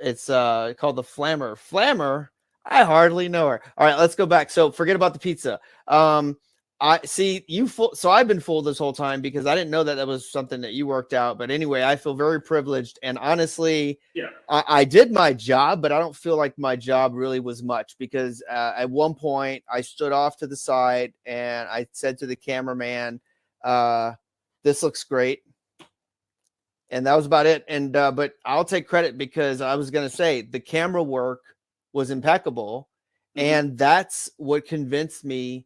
it's called the flammer. Flammer. I hardly know her. All right, let's go back. So forget about the pizza. I see you so I've been fooled this whole time because I didn't know that was something that you worked out. But anyway, I feel very privileged, and honestly, yeah, I did my job, but I don't feel like my job really was much because at one point I stood off to the side and I said to the cameraman, "This looks great," and that was about it. And but I'll take credit because I was going to say the camera work was impeccable, and that's what convinced me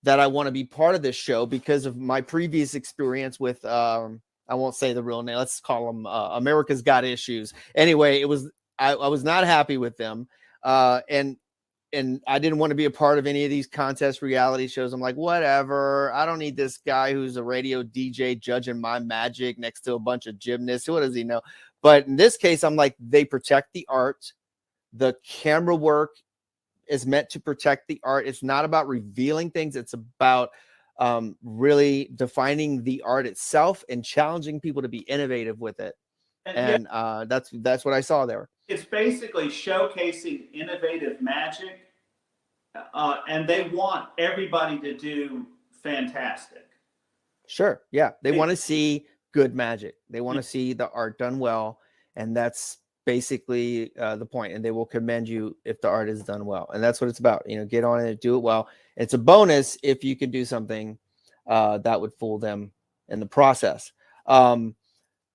that I want to be part of this show because of my previous experience with, I won't say the real name. Let's call them America's Got Issues. Anyway, I was not happy with them. And I didn't want to be a part of any of these contest reality shows. I'm like, whatever. I don't need this guy who's a radio DJ judging my magic next to a bunch of gymnasts. What does he know? But in this case, I'm like, they protect the art. The camera work is meant to protect the art. It's not about revealing things. It's about really defining the art itself and challenging people to be innovative with it. And that's what I saw there. It's basically showcasing innovative magic, and they want everybody to do fantastic. Sure. Yeah. They want to see good magic. They want to see the art done well. And that's basically the point, and they will commend you if the art is done well, and that's what it's about. Get on it, do it well. It's a bonus if you can do something that would fool them in the process.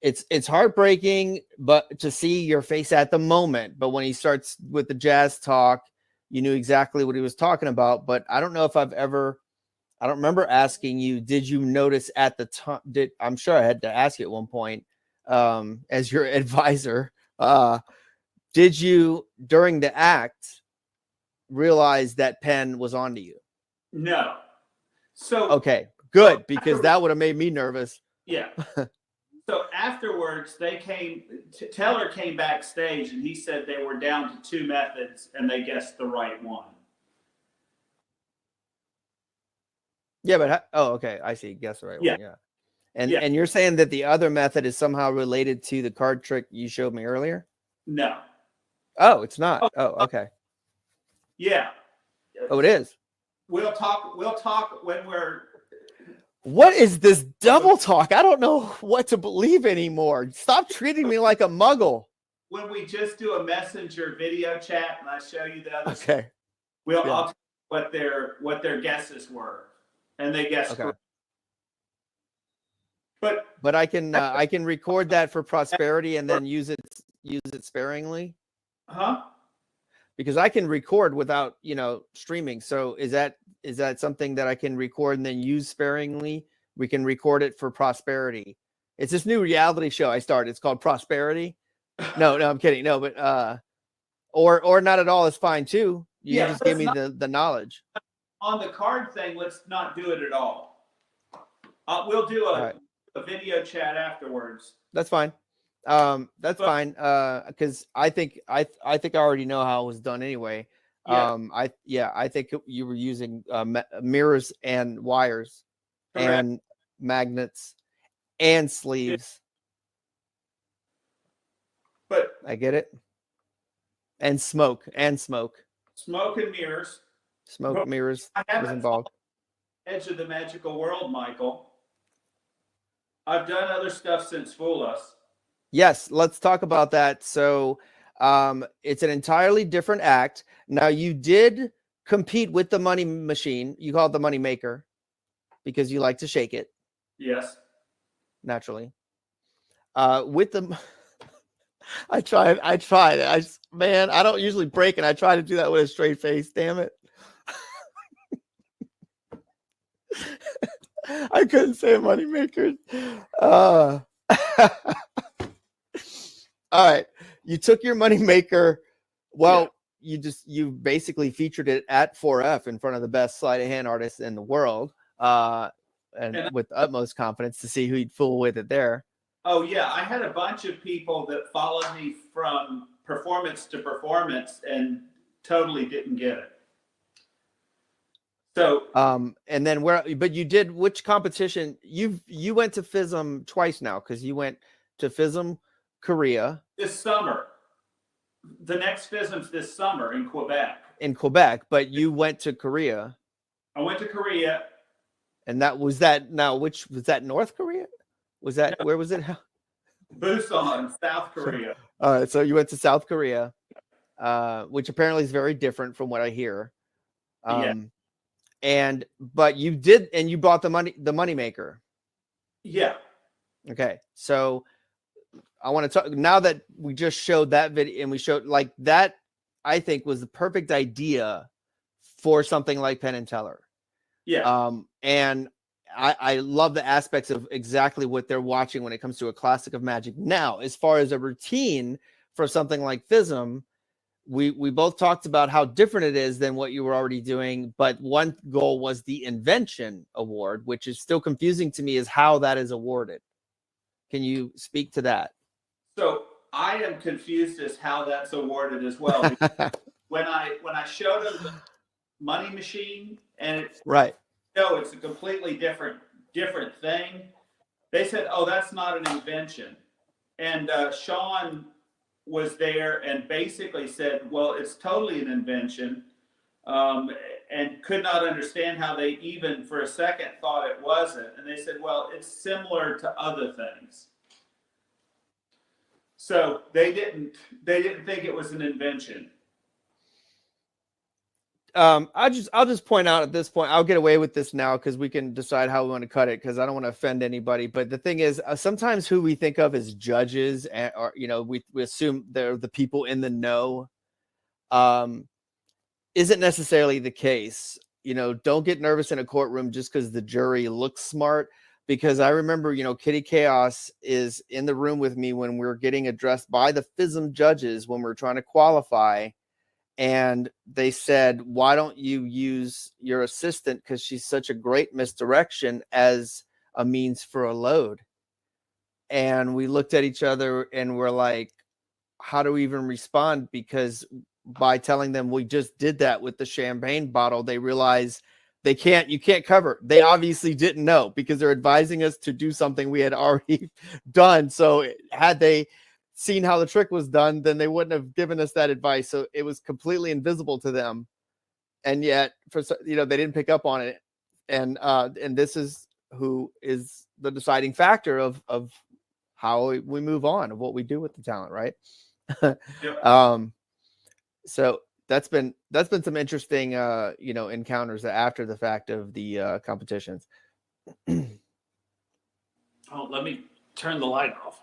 It's heartbreaking, but to see your face at the moment. But when he starts with the jazz talk, you knew exactly what he was talking about. But I don't know if I don't remember asking you, did you notice at the time? I'm sure I had to ask you at one point as your advisor. Did you, during the act, realize that Penn was onto you? No. So okay, good, because that would have made me nervous. Yeah. So afterwards, Teller came backstage and he said they were down to 2 methods and they guessed the right one. Yeah, but okay, I see. Guess the right one. Yeah. And yeah. And you're saying that the other method is somehow related to the card trick you showed me earlier? No. Oh, it's not. Oh, okay. Yeah. Oh, it is. We'll talk when we're. What is this double talk? I don't know what to believe anymore. Stop treating me like a muggle. When we just do a messenger video chat and I show you the other okay. I'll tell you what their guesses were. And they guessed correct. But I can record that for prosperity and then use it sparingly. Huh? Because I can record without streaming. So is that something that I can record and then use sparingly? We can record it for prosperity. It's this new reality show I started. It's called Prosperity. No, I'm kidding. No, but or not at all is fine too. You just give me the knowledge. On the card thing, let's not do it at all. We'll do a video chat afterwards. That's fine. That's fine. Because I think I already know how it was done anyway. Yeah. I think you were using mirrors and wires. Correct. And magnets and sleeves. But I get it. And smoke. Smoke and mirrors. Smoke, mirrors was involved. Edge of the magical world, Michael. I've done other stuff since Fool Us. Yes, let's talk about that. So it's an entirely different act. Now, you did compete with the money machine. You call it the money maker because you like to shake it. Yes. Naturally. With the... I tried. I don't usually break, and I try to do that with a straight face. Damn it. I couldn't say moneymakers. All right. You took your moneymaker. Well, you basically featured it at 4F in front of the best sleight of hand artists in the world. And with utmost confidence to see who you'd fool with it there. Oh yeah, I had a bunch of people that followed me from performance to performance and totally didn't get it. So and then but you did which competition? You went to FISM twice now, because you went to FISM Korea this summer. The next FISM's this summer in Quebec. In Quebec, but you went to Korea. I went to Korea. And that was that now, which was that North Korea? Was that where was it? Busan, South Korea. All right, so you went to South Korea, which apparently is very different from what I hear. But you did, and you bought the moneymaker. Yeah. Okay, so I want to talk now that we just showed that video, and we showed like that. I think was the perfect idea for something like Penn and Teller. Yeah. And I love the aspects of exactly what they're watching when it comes to a classic of magic. Now, as far as a routine for something like FISM, we both talked about how different it is than what you were already doing. But one goal was the invention award, which is still confusing to me is how that is awarded. Can you speak to that? So I am confused as how that's awarded as well. when I showed them the money machine and it's right. No, it's a completely different thing. They said, "Oh, that's not an invention," and Sean was there and basically said, "Well, it's totally an invention," and could not understand how they even for a second thought it wasn't. And they said, "Well, it's similar to other things." So they didn't think it was an invention. I'll just point out at this point, I'll get away with this now because we can decide how we want to cut it, because I don't want to offend anybody. But the thing is, sometimes who we think of as judges, or we assume they're the people in the know, isn't necessarily the case. Don't get nervous in a courtroom just because the jury looks smart. Because I remember, Kitty Chaos is in the room with me when we were getting addressed by the FISM judges when we were trying to qualify. And they said, why don't you use your assistant, because she's such a great misdirection, as a means for a load? And we looked at each other and we're like, how do we even respond? Because by telling them we just did that with the champagne bottle, they realize you can't cover. They obviously didn't know, because they're advising us to do something we had already done. So had they seen how the trick was done, then they wouldn't have given us that advice. So it was completely invisible to them, and yet they didn't pick up on it. And this is who is the deciding factor of how we move on, of what we do with the talent, right? Yeah. So that's been some interesting encounters after the fact of the competitions. Oh, let me turn the light off.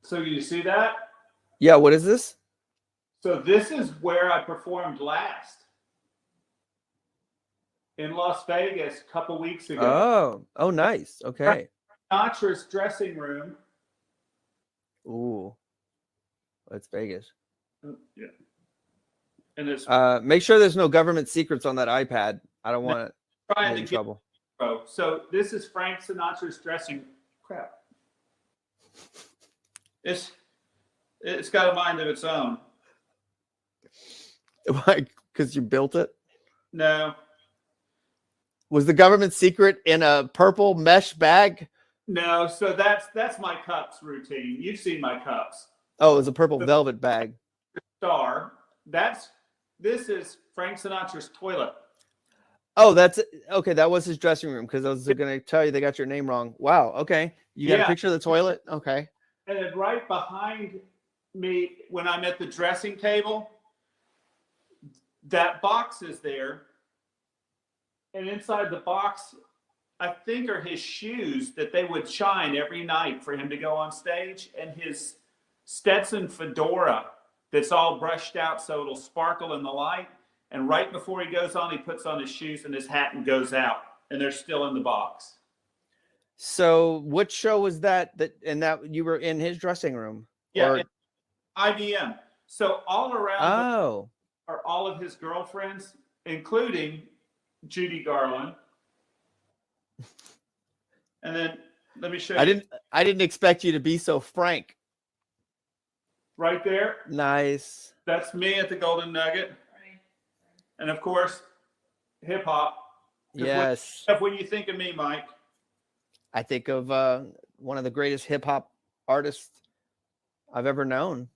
So you see that? Yeah, what is this? So this is where I performed last. In Las Vegas a couple weeks ago. Oh, nice. Okay. Sinatra's dressing room. Ooh. That's Vegas. Yeah. And it's make sure there's no government secrets on that iPad. I don't want to get in trouble. So this is Frank Sinatra's dressing. Crap. It's got a mind of its own. Why? Because you built it? No. Was the government secret in a purple mesh bag? No. So that's my cups routine. You've seen my cups. Oh, it was a purple velvet bag. Star. This is Frank Sinatra's toilet. Oh, that's okay. That was his dressing room, because I was going to tell you they got your name wrong. Wow. Okay. You got a picture of the toilet? Okay. And then right behind me, when I'm at the dressing table, that box is there. And inside the box, I think, are his shoes that they would shine every night for him to go on stage, and his Stetson fedora that's all brushed out so it'll sparkle in the light. And right before he goes on, he puts on his shoes and his hat and goes out, and they're still in the box. So what show was that? That you were in his dressing room? Yeah, Or... IBM. So all around Oh, are all of his girlfriends, including Judy Garland. And then let me show you. I didn't expect you to be so frank. Right there. Nice. That's me at the Golden Nugget. And of course, hip hop. Yes. When you think of me, Mike, I think of one of the greatest hip hop artists I've ever known.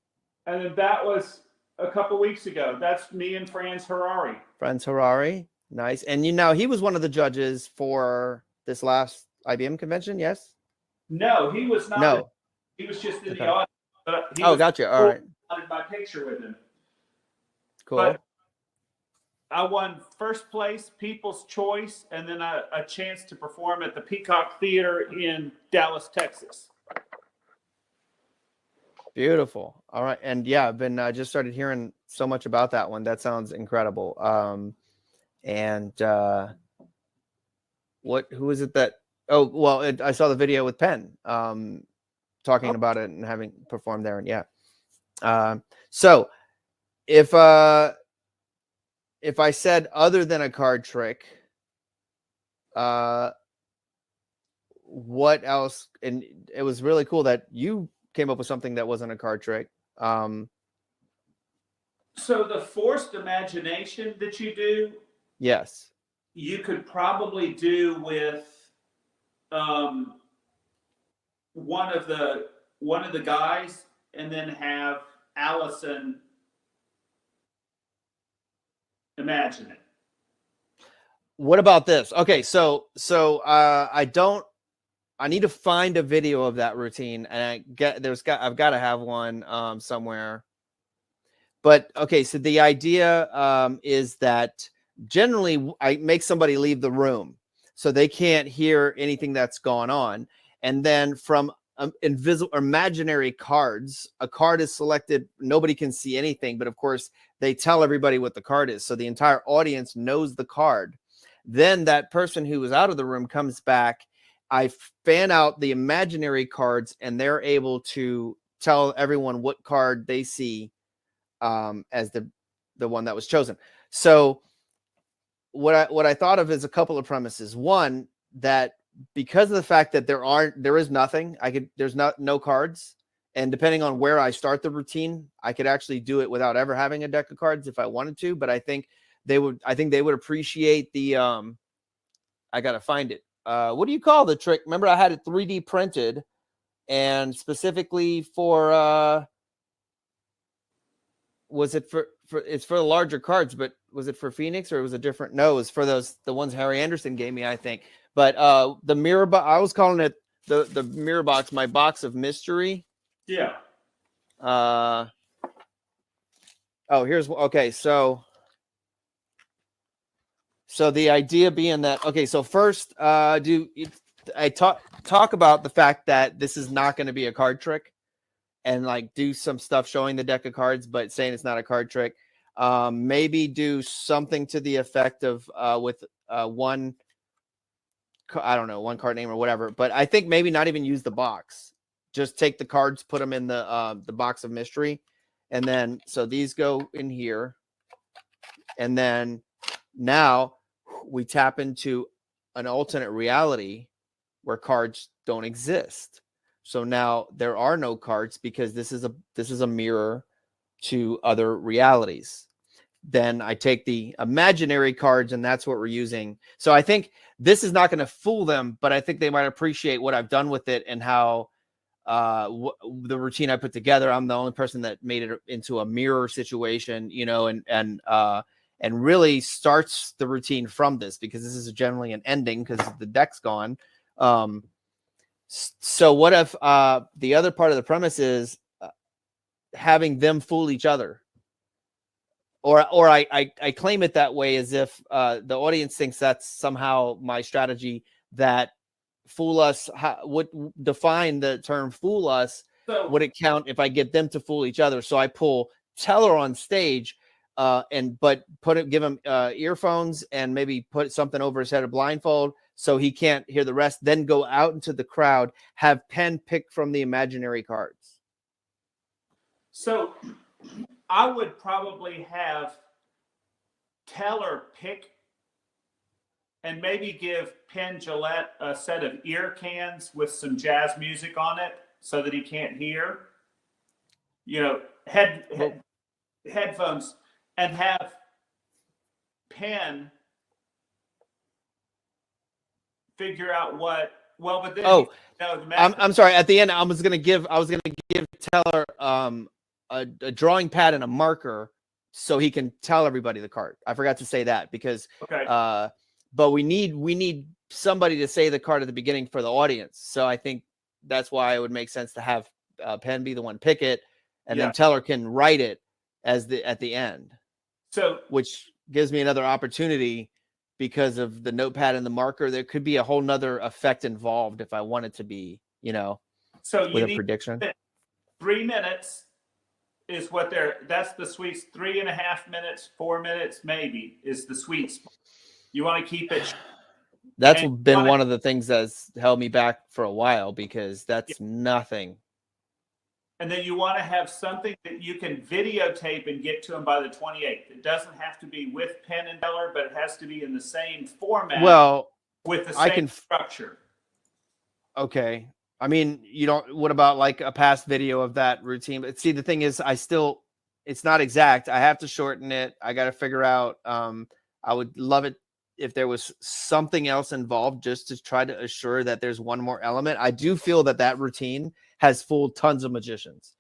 And then that was a couple weeks ago. That's me and Franz Harari. Franz Harari. Nice. And he was one of the judges for this last IBM convention, yes? No, he was not. No. He was just in Okay. the audience. But he gotcha. All right. I wanted my picture with him. Cool. But I won first place, People's Choice, and then a chance to perform at the Peacock Theater in Dallas, Texas. Beautiful. All right. And yeah, I've been just started hearing so much about that one. That sounds incredible. Who is it that, I saw the video with Penn talking about it and having performed there. And yeah. So if I said other than a card trick, what else? And it was really cool that you came up with something that wasn't a card trick. So the forced imagination that you do, Yes. you could probably do with one of the guys, and then have Allison imagine it. What about this? Okay, so I need to find a video of that routine, and I've got to have one somewhere. But okay, so the idea is that generally I make somebody leave the room so they can't hear anything that's gone on, and then from invisible or imaginary cards, a card is selected. Nobody can see anything, but of course they tell everybody what the card is, so the entire audience knows the card. Then that person who was out of the room comes back. I fan out the imaginary cards, and they're able to tell everyone what card they see as the one that was chosen. So what I thought of is a couple of premises. One, that because of the fact that there is nothing, there's no cards, and depending on where I start the routine, I could actually do it without ever having a deck of cards if I wanted to. But I think they would appreciate the I gotta find it. What do you call the trick? Remember, I had it 3D printed, and specifically for was it for it's for the larger cards, but was it for Phoenix or was it different? No, it was for the ones Harry Anderson gave me, I think. But the mirror box, I was calling it the mirror box, my box of mystery. Yeah. Here's okay. So the idea being that, okay, so first, I talk about the fact that this is not going to be a card trick, and like do some stuff showing the deck of cards, but saying it's not a card trick. Maybe do something to the effect of with one, I don't know, one card name or whatever. But I think maybe not even use the box. Just take the cards, put them in the box of mystery, and then so these go in here, and then now we tap into an alternate reality where cards don't exist. So now there are no cards because this is a mirror to other realities. Then I take the imaginary cards, and that's what we're using. So I think this is not going to fool them, but I think they might appreciate what I've done with it and how the routine I put together. I'm the only person that made it into a mirror situation, and really starts the routine from this, because this is generally an ending because the deck's gone. So what if the other part of the premise is having them fool each other, or I claim it that way as if the audience thinks that's somehow my strategy, that fool us would define the term fool us. So would it count if I get them to fool each other? So I pull Teller on stage. but give him earphones and maybe put something over his head, a blindfold, so he can't hear the rest. Then go out into the crowd, have Penn pick from the imaginary cards. So I would probably have Teller pick and maybe give Penn Jillette a set of ear cans with some jazz music on it so that he can't hear. You know, headphones, and have Penn figure out what. Well, but then I'm sorry. At the end, I was gonna give Teller a drawing pad and a marker so he can tell everybody the card. I forgot to say that because but we need somebody to say the card at the beginning for the audience. So I think that's why it would make sense to have Penn be the one pick it, and then Teller can write it at the end. So which gives me another opportunity because of the notepad and the marker. There could be a whole nother effect involved if I want it to be, so with a prediction. 3 minutes is what that's the sweet 3.5 minutes, 4 minutes maybe is the sweet spot. You want to keep it. That's been one of the things that's held me back for a while because that's nothing. And then you want to have something that you can videotape and get to them by the 28th. It doesn't have to be with Penn and Teller, but it has to be in the same format. Well, with the same structure. Okay. I mean, what about like a past video of that routine? But see, the thing is, it's not exact. I have to shorten it. I got to figure out, I would love it if there was something else involved just to try to assure that there's one more element. I do feel that routine has fooled tons of magicians.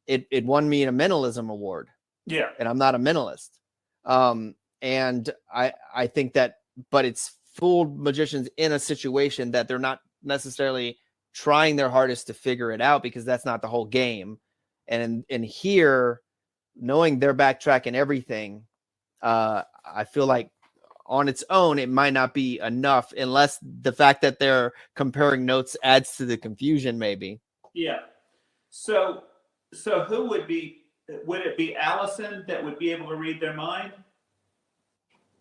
It won me a mentalism award. Yeah. And I'm not a mentalist. And I think that, but it's fooled magicians in a situation that they're not necessarily trying their hardest to figure it out because that's not the whole game. And here, knowing they're backtracking everything, I feel like on its own, it might not be enough unless the fact that they're comparing notes adds to the confusion, maybe. Yeah. So who would it be Allison that would be able to read their mind?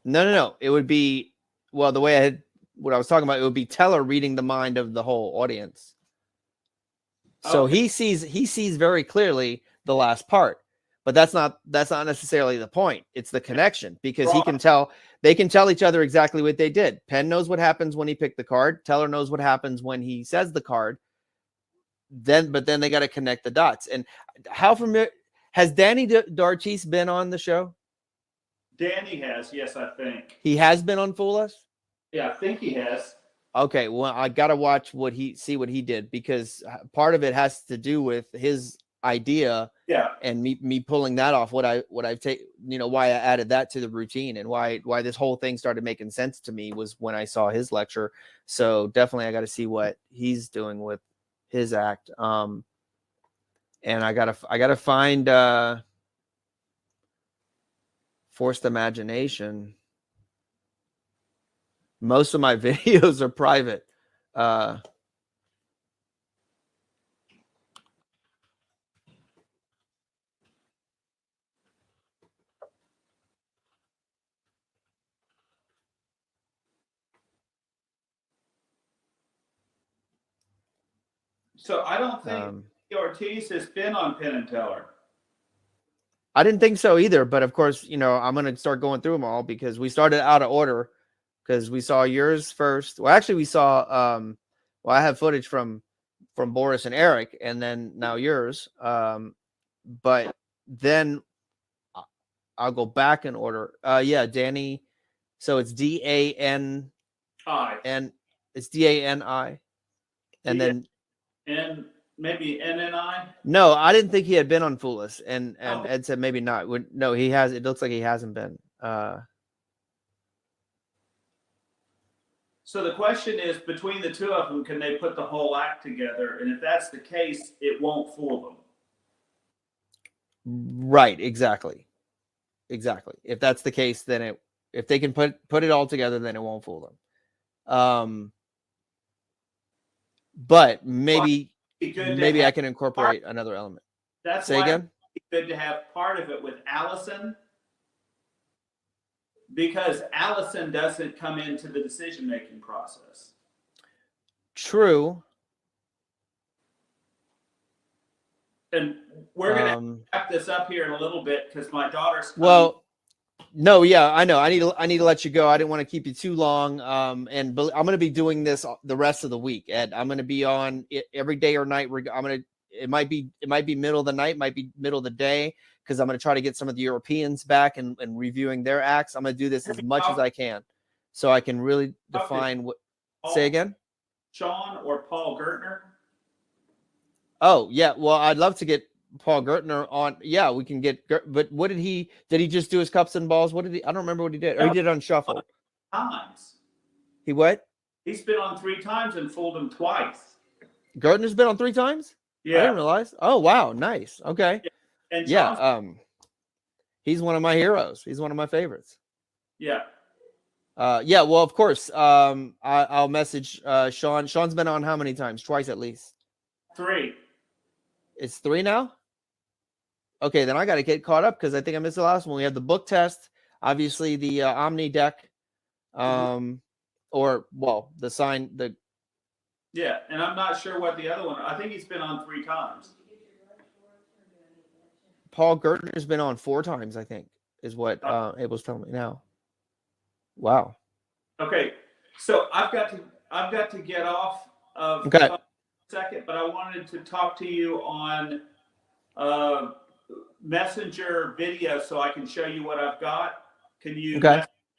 No. It would be, well, the way what I was talking about, it would be Teller reading the mind of the whole audience. So he sees very clearly the last part, but that's not necessarily the point. It's the connection because they can tell each other exactly what they did. Penn knows what happens when he picked the card. Teller knows what happens when he says the card. But then they got to connect the dots. And how familiar has Danny D'Artiste been on the show? Danny has, yes, I think. He has been on Fool Us? Yeah, I think he has. Okay, well, I got to watch what he did because part of it has to do with his idea. Yeah. And me pulling that off, what I've taken, why I added that to the routine and why this whole thing started making sense to me was when I saw his lecture. So definitely I got to see what he's doing with his act. And I gotta find Forced Imagination. Most of my videos are private. So I don't think Ortiz has been on Penn and Teller. I didn't think so either, but of course, I'm going to start going through them all because we started out of order because we saw yours first. Well, actually, we saw, I have footage from Boris and Eric and then now yours. But then I'll go back in order. Danny. So it's DANI. And it's DANI. And then. And maybe NNI? No, I didn't think he had been on Fool Us, and Ed said maybe not. No, he has. It looks like he hasn't been. So the question is, between the two of them, can they put the whole act together? And if that's the case, it won't fool them. Right. Exactly. If that's the case, then if they can put it all together, then it won't fool them. But maybe I can incorporate another element. That's Say again. It's good to have part of it with Allison because Allison doesn't come into the decision-making process. True. And we're going to wrap this up here in a little bit because my daughter's coming. Well, no, yeah, I know. I need to let you go. I didn't want to keep you too long. And I'm going to be doing this the rest of the week, Ed. I'm going to be on it every day or night. It might be middle of the night, might be middle of the day, because I'm going to try to get some of the Europeans back and reviewing their acts. I'm going to do this as much as I can, so I can really define what. Say again. Sean or Paul Gertner? Oh yeah, well, I'd love to get Paul Gertner on. Yeah, we can get. But what did he just do his cups and balls? What did he? I don't remember what he did. Or he did it on shuffle. Times. He what? He's been on 3 times and fooled him twice. Gertner's been on 3 times? Yeah. I didn't realize. Oh wow, nice. Okay. Yeah. And yeah. He's one of my heroes. He's one of my favorites. Yeah. Yeah. Well, of course. I'll message Sean. Sean's been on how many times? Twice at least. 3. It's 3 now? Okay, then I got to get caught up because I think I missed the last one. We have the book test, obviously the Omni deck, or well, the sign, the. Yeah, and I'm not sure what the other one. I think he's been on 3 times. Paul Gertner's been on 4 times, I think, is what Abel's telling me now. Wow. Okay, so I've got to get off of. Okay. Second, but I wanted to talk to you on Messenger video so I can show you what I've got. Can you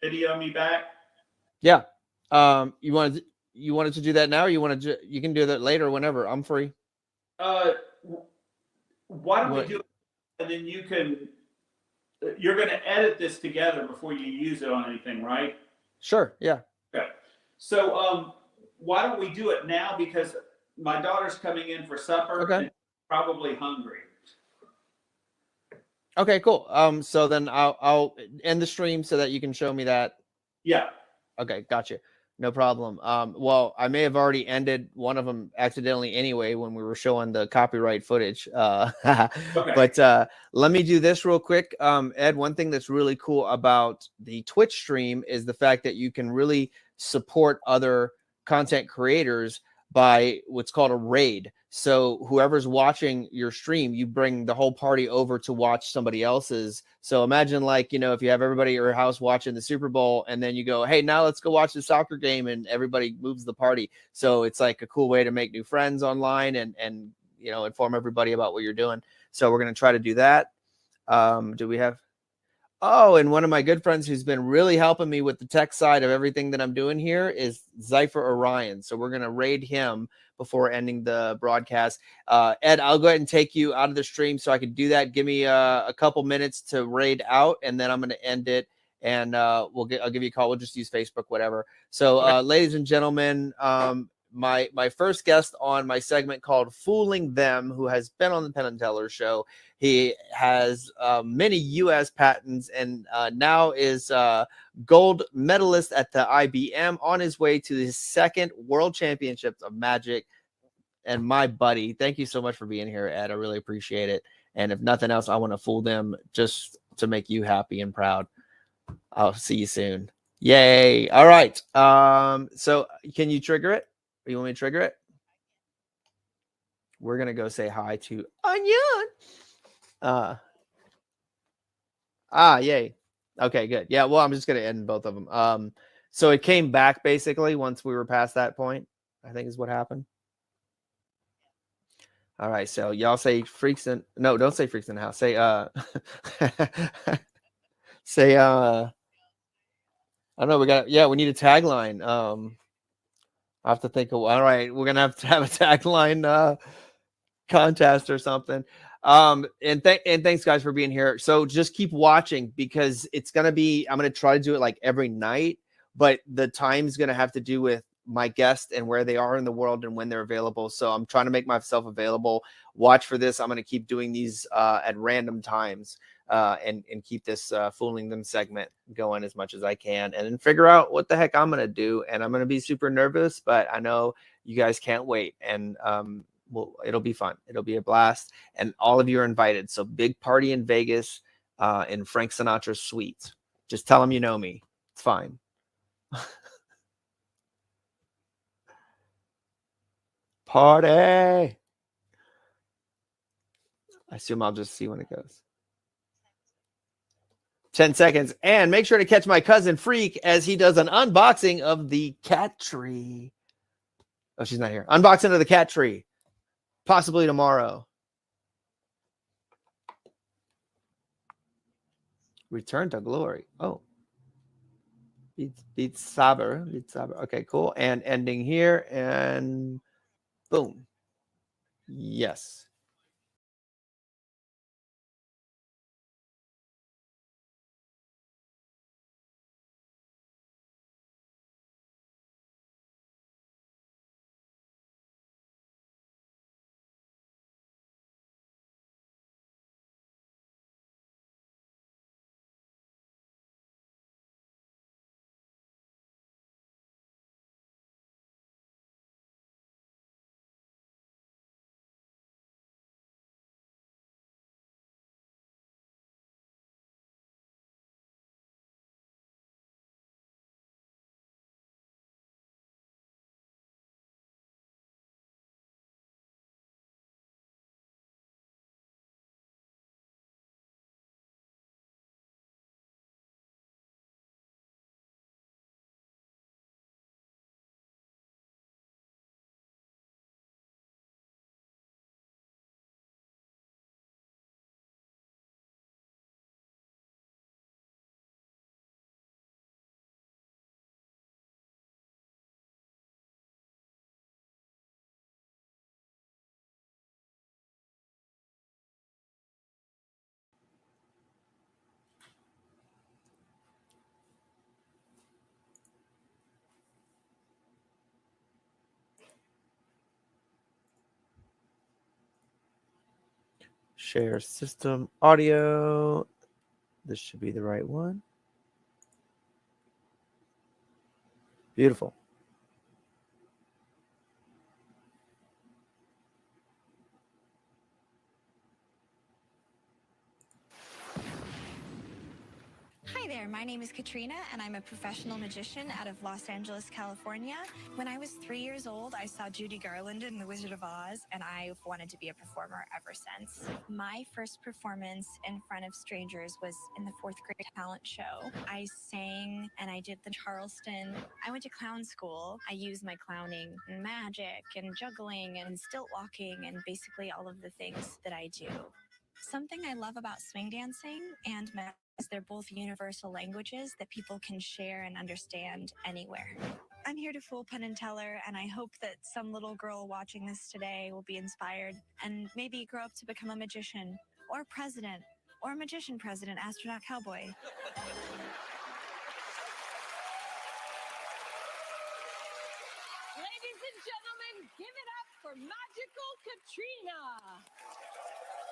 video me back? Yeah. You wanted to do that now, or you can do that later whenever. I'm free. Why don't we do it, and then you're going to edit this together before you use it on anything, right? Sure. Yeah. Okay. So why don't we do it now, because my daughter's coming in for supper. Okay. And probably hungry. Okay, cool. So then I'll end the stream so that you can show me that. Yeah. Okay, gotcha. No problem. Well, I may have already ended one of them accidentally anyway when we were showing the copyright footage. Okay. But let me do this real quick. Ed, one thing that's really cool about the Twitch stream is the fact that you can really support other content creators by what's called a raid. So whoever's watching your stream, you bring the whole party over to watch somebody else's. So imagine, like, if you have everybody at your house watching the Super Bowl, and then you go, hey, now let's go watch the soccer game, and everybody moves the party. So it's like a cool way to make new friends online and inform everybody about what you're doing. So we're going to try to do that. Do we have? Oh, and one of my good friends who's been really helping me with the tech side of everything that I'm doing here is Zypher Orion. So we're going to raid him before ending the broadcast. Ed, I'll go ahead and take you out of the stream so I can do that. Give me a couple minutes to raid out, and then I'm going to end it, and I'll give you a call. We'll just use Facebook, whatever. So, ladies and gentlemen, my first guest on my segment called Fooling Them, who has been on the Penn and Teller show. He has many U.S. patents, and now is gold medalist at the IBM, on his way to his 2nd World Championships of Magic. And my buddy, thank you so much for being here, Ed. I really appreciate it. And if nothing else, I want to fool them just to make you happy and proud. I'll see you soon. Yay. All right. So can you trigger it? Or you want me to trigger it? We're going to go say hi to Onion. Yay. Okay, good. Yeah, well, I'm just going to end both of them. So it came back basically once we were past that point, I think is what happened. All right, so y'all say freaks in, no, don't say freaks in the house. Say, say, I don't know. We need a tagline. I have to think of, all right, we're going to have a tagline, contest or something. And thanks guys for being here. So just keep watching, because it's going to be, I'm going to try to do it like every night, but the time's going to have to do with my guest and where they are in the world and when they're available. So I'm trying to make myself available. Watch for this. I'm going to keep doing these at random times and keep this Fooling Them segment going as much as I can, and then figure out what the heck I'm going to do. And I'm going to be super nervous, but I know you guys can't wait. And well, it'll be fun. It'll be a blast. And all of you are invited. So big party in Vegas in Frank Sinatra's suite. Just tell them you know me. It's fine. Party. I assume I'll just see when it goes. 10 seconds. And make sure to catch my cousin Freak as he does an unboxing of the cat tree. Oh, she's not here. Unboxing of the cat tree. Possibly tomorrow. Return to glory. Oh. Beat Saber. Okay, cool. And ending here. And boom. Yes. Share system audio. This should be the right one. Beautiful. Hi there, my name is Katrina, and I'm a professional magician out of Los Angeles, California. When I was 3 years old, I saw Judy Garland in The Wizard of Oz, and I've wanted to be a performer ever since. My first performance in front of strangers was in the 4th grade talent show. I sang and I did the Charleston. I went to clown school. I used my clowning in magic and juggling and stilt walking and basically all of the things that I do. Something I love about swing dancing and magic is they're both universal languages that people can share and understand anywhere. I'm here to fool Penn and Teller, and I hope that some little girl watching this today will be inspired and maybe grow up to become a magician or president or magician president, astronaut cowboy. Ladies and gentlemen, give it up for Magical Katrina.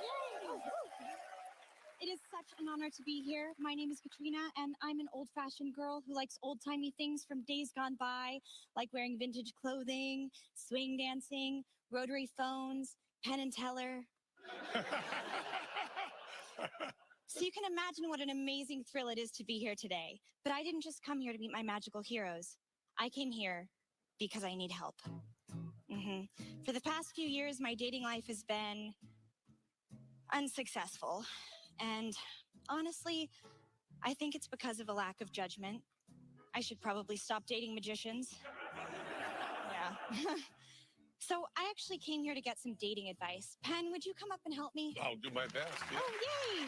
Yay! It is such an honor to be here. My name is Katrina, and I'm an old-fashioned girl who likes old-timey things from days gone by, like wearing vintage clothing, swing dancing, rotary phones, Penn and Teller. So you can imagine what an amazing thrill it is to be here today. But I didn't just come here to meet my magical heroes. I came here because I need help. For the past few years, my dating life has been unsuccessful. And honestly, I think it's because of a lack of judgment. I should probably stop dating magicians. Yeah. So I actually came here to get some dating advice. Penn, would you come up and help me? I'll do my best. Yeah. Oh, yay!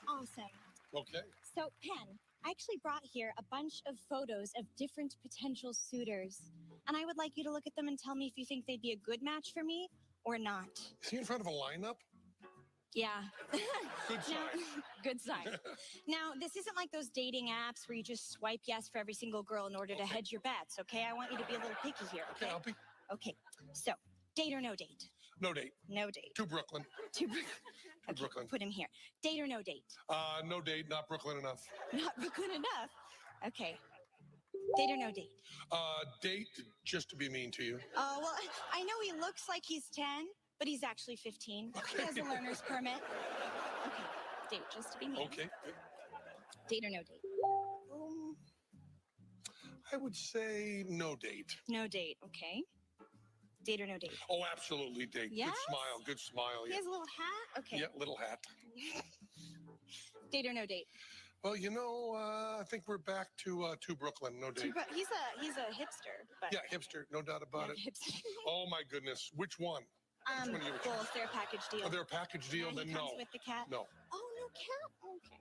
Awesome. Okay. So, Penn, I actually brought here a bunch of photos of different potential suitors. And I would like you to look at them and tell me if you think they'd be a good match for me or not. Is he in front of a lineup? Yeah. Good sign. Good sign. Now, this isn't like those dating apps where you just swipe yes for every single girl in order to hedge your bets, okay? I want you to be a little picky here, okay? Okay, I'll be. Okay, so date or no date? No date. No date. To Brooklyn. To Brooklyn. To Brooklyn. Put him here. Date or no date? No date, not Brooklyn enough. Not Brooklyn enough? Okay. Date or no date? Date just to be mean to you. Oh, well, I know he looks like he's 10, but he's actually 15. He has a learner's permit. Okay, date, just to be mean. Okay, good. Date or no date? I would say no date. No date, okay. Date or no date? Oh, absolutely date. Yes? Good smile. He Yeah, has a little hat? Okay. yeah, little hat. Date or no date? Well, I think we're back to Brooklyn. No date. He's a hipster. But Yeah, hipster, no doubt about it. Hipster. Oh my goodness, which one? Which one are you? Well, if they're a package deal. Are there a package deal? Yeah, Then he no. comes with the cat. No. Oh, no cat? Okay.